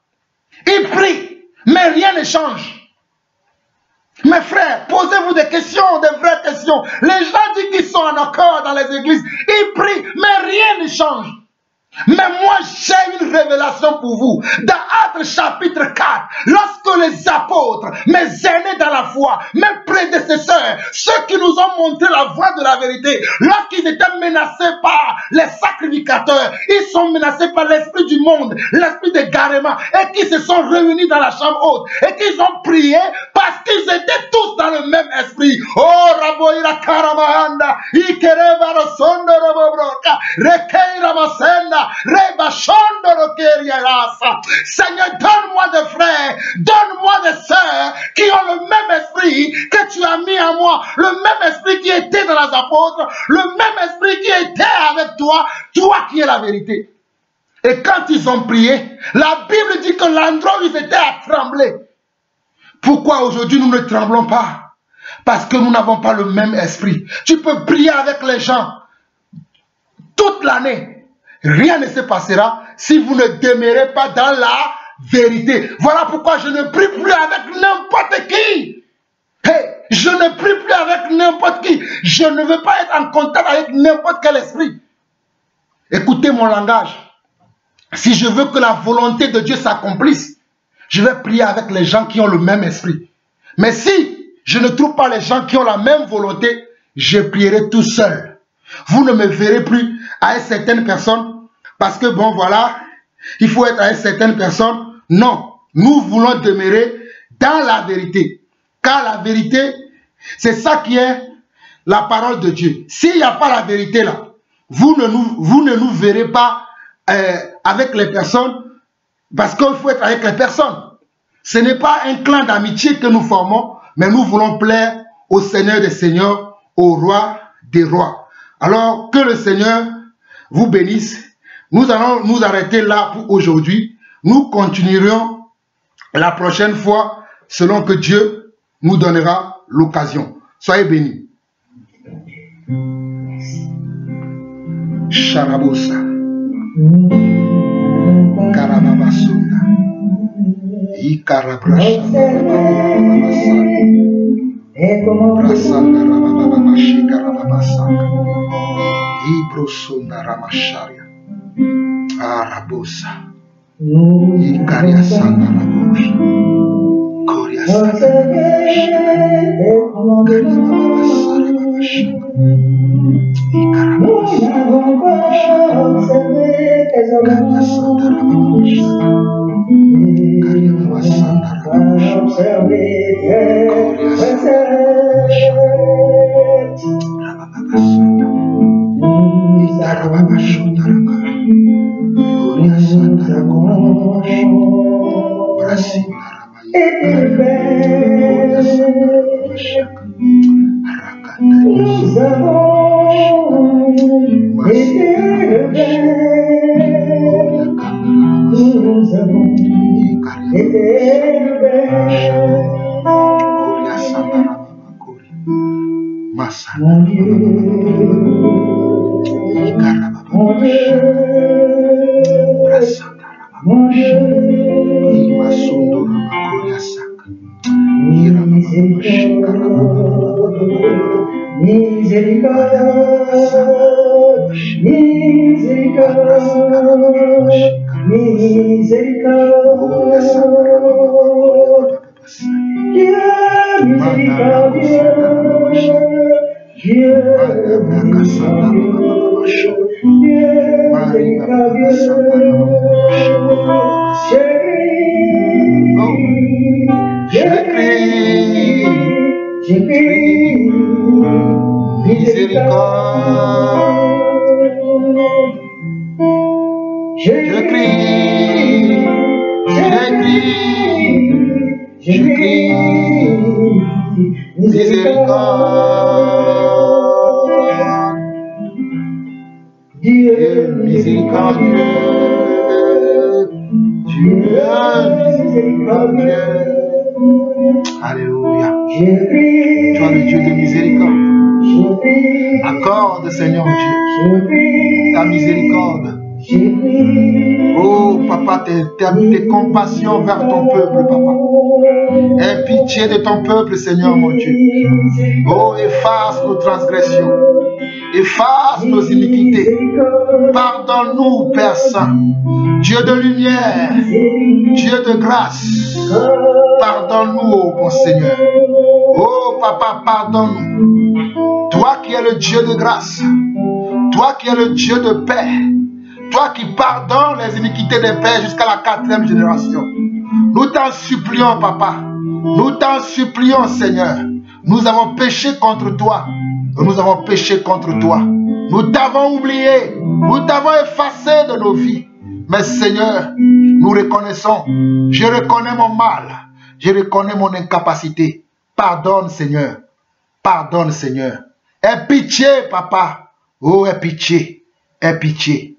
ils prient, mais rien ne change. Mes frères, posez-vous des questions, des vraies questions. Les gens disent qu'ils sont en accord dans les églises, ils prient, mais rien ne change. Mais moi, j'ai une révélation pour vous. Dans Actes chapitre 4, lorsque les apôtres, mes aînés dans la foi, mes prédécesseurs, ceux qui nous ont montré la voie de la vérité, lorsqu'ils étaient menacés par les sacrificateurs, ils sont menacés par l'esprit du monde, l'esprit d'égarement, et qui se sont réunis dans la chambre haute, et qu'ils ont prié parce qu'ils étaient tous dans le même esprit. Oh, Raboïra Karamahanda, Ikereba Rosondo Robobroka, Rekeira Masenda, Seigneur, donne-moi des frères, donne-moi des sœurs qui ont le même esprit que tu as mis en moi, le même esprit qui était dans les apôtres, le même esprit qui était avec toi, toi qui es la vérité. Et quand ils ont prié, la Bible dit que l'endroit où ils étaient à trembler. Pourquoi aujourd'hui nous ne tremblons pas? Parce que nous n'avons pas le même esprit. Tu peux prier avec les gens toute l'année. Rien ne se passera si vous ne demeurez pas dans la vérité. Voilà pourquoi je ne prie plus avec n'importe qui. Hey, je ne prie plus avec n'importe qui. Je ne veux pas être en contact avec n'importe quel esprit. Écoutez mon langage. Si je veux que la volonté de Dieu s'accomplisse, je vais prier avec les gens qui ont le même esprit. Mais si je ne trouve pas les gens qui ont la même volonté, je prierai tout seul. Vous ne me verrez plus avec certaines personnes parce que bon voilà, il faut être avec certaines personnes. Non, nous voulons demeurer dans la vérité. Car la vérité, c'est ça qui est la parole de Dieu. S'il n'y a pas la vérité là, vous ne nous verrez pas avec les personnes parce qu'il faut être avec les personnes. Ce n'est pas un clan d'amitié que nous formons, mais nous voulons plaire au Seigneur des Seigneurs, au Roi des Rois. Alors que le Seigneur vous bénisse. Nous allons nous arrêter là pour aujourd'hui. Nous continuerons la prochaine fois selon que Dieu nous donnera l'occasion. Soyez bénis. Sharabosa. Karababasunda. Ikarabrasha. Brasanda rabababashi karababasaka. Ibrosunda ramasharia. Arabosa. Ikaria sanda rabosha. Koria sanda rabosha. Karia bababasara babasha. Ikarababasa rabosha. Karia sanda rabosha. Karia babasanda rabosha. Koria sanda rabosha. Rabababasanda. Ikarababashunda rabosha. Koria sanda rabosha. Brasinda rabaya. Koria sanda rabosha. Rakata yasunda rabosha. Masinda rabosha. Koria kanda rabosha. Ikaria babasanda rabosha. Koria sanda rababakuri. Masanda rababakuri. Ikarababasha. Brasanda rababasha. Imasundo rabakoria saka. Irabababasha karababababababababa. Ikarabababasanda rababasha. Ikarasaka rabababasha karababasanda. Koria sanda rababakoria babababasa. Manda rabosanda rababasha. Manda brakasanda rabababasha. Mari bababasanda rabababasha babababasa. Oh, je crie miséricorde. Je crie miséricorde. Dieu miséricordieux. Dieu miséricordieux. Alléluia. Tu es le Dieu de miséricorde. Accorde, Seigneur Dieu, ta miséricorde. Oh, papa, tes compassions vers ton peuple, papa. Aie pitié de ton peuple, Seigneur mon Dieu. Oh, efface nos transgressions. Efface nos iniquités. Pardonne-nous, Père Saint. Dieu de lumière, Dieu de grâce. Pardonne-nous, oh bon Seigneur. Oh, papa, pardonne-nous. Toi qui es le Dieu de grâce. Toi qui es le Dieu de paix. Toi qui pardonnes les iniquités des pères jusqu'à la 4e génération. Nous t'en supplions, papa. Nous t'en supplions, Seigneur. Nous avons péché contre toi. Nous avons péché contre toi. Nous t'avons oublié. Nous t'avons effacé de nos vies. Mais Seigneur, nous reconnaissons. Je reconnais mon mal. Je reconnais mon incapacité. Pardonne, Seigneur. Pardonne, Seigneur. Aie pitié, papa. Oh, aie pitié. Aie pitié.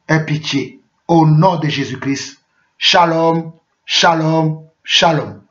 Aie pitié. Au nom de Jésus-Christ. Shalom, shalom, shalom.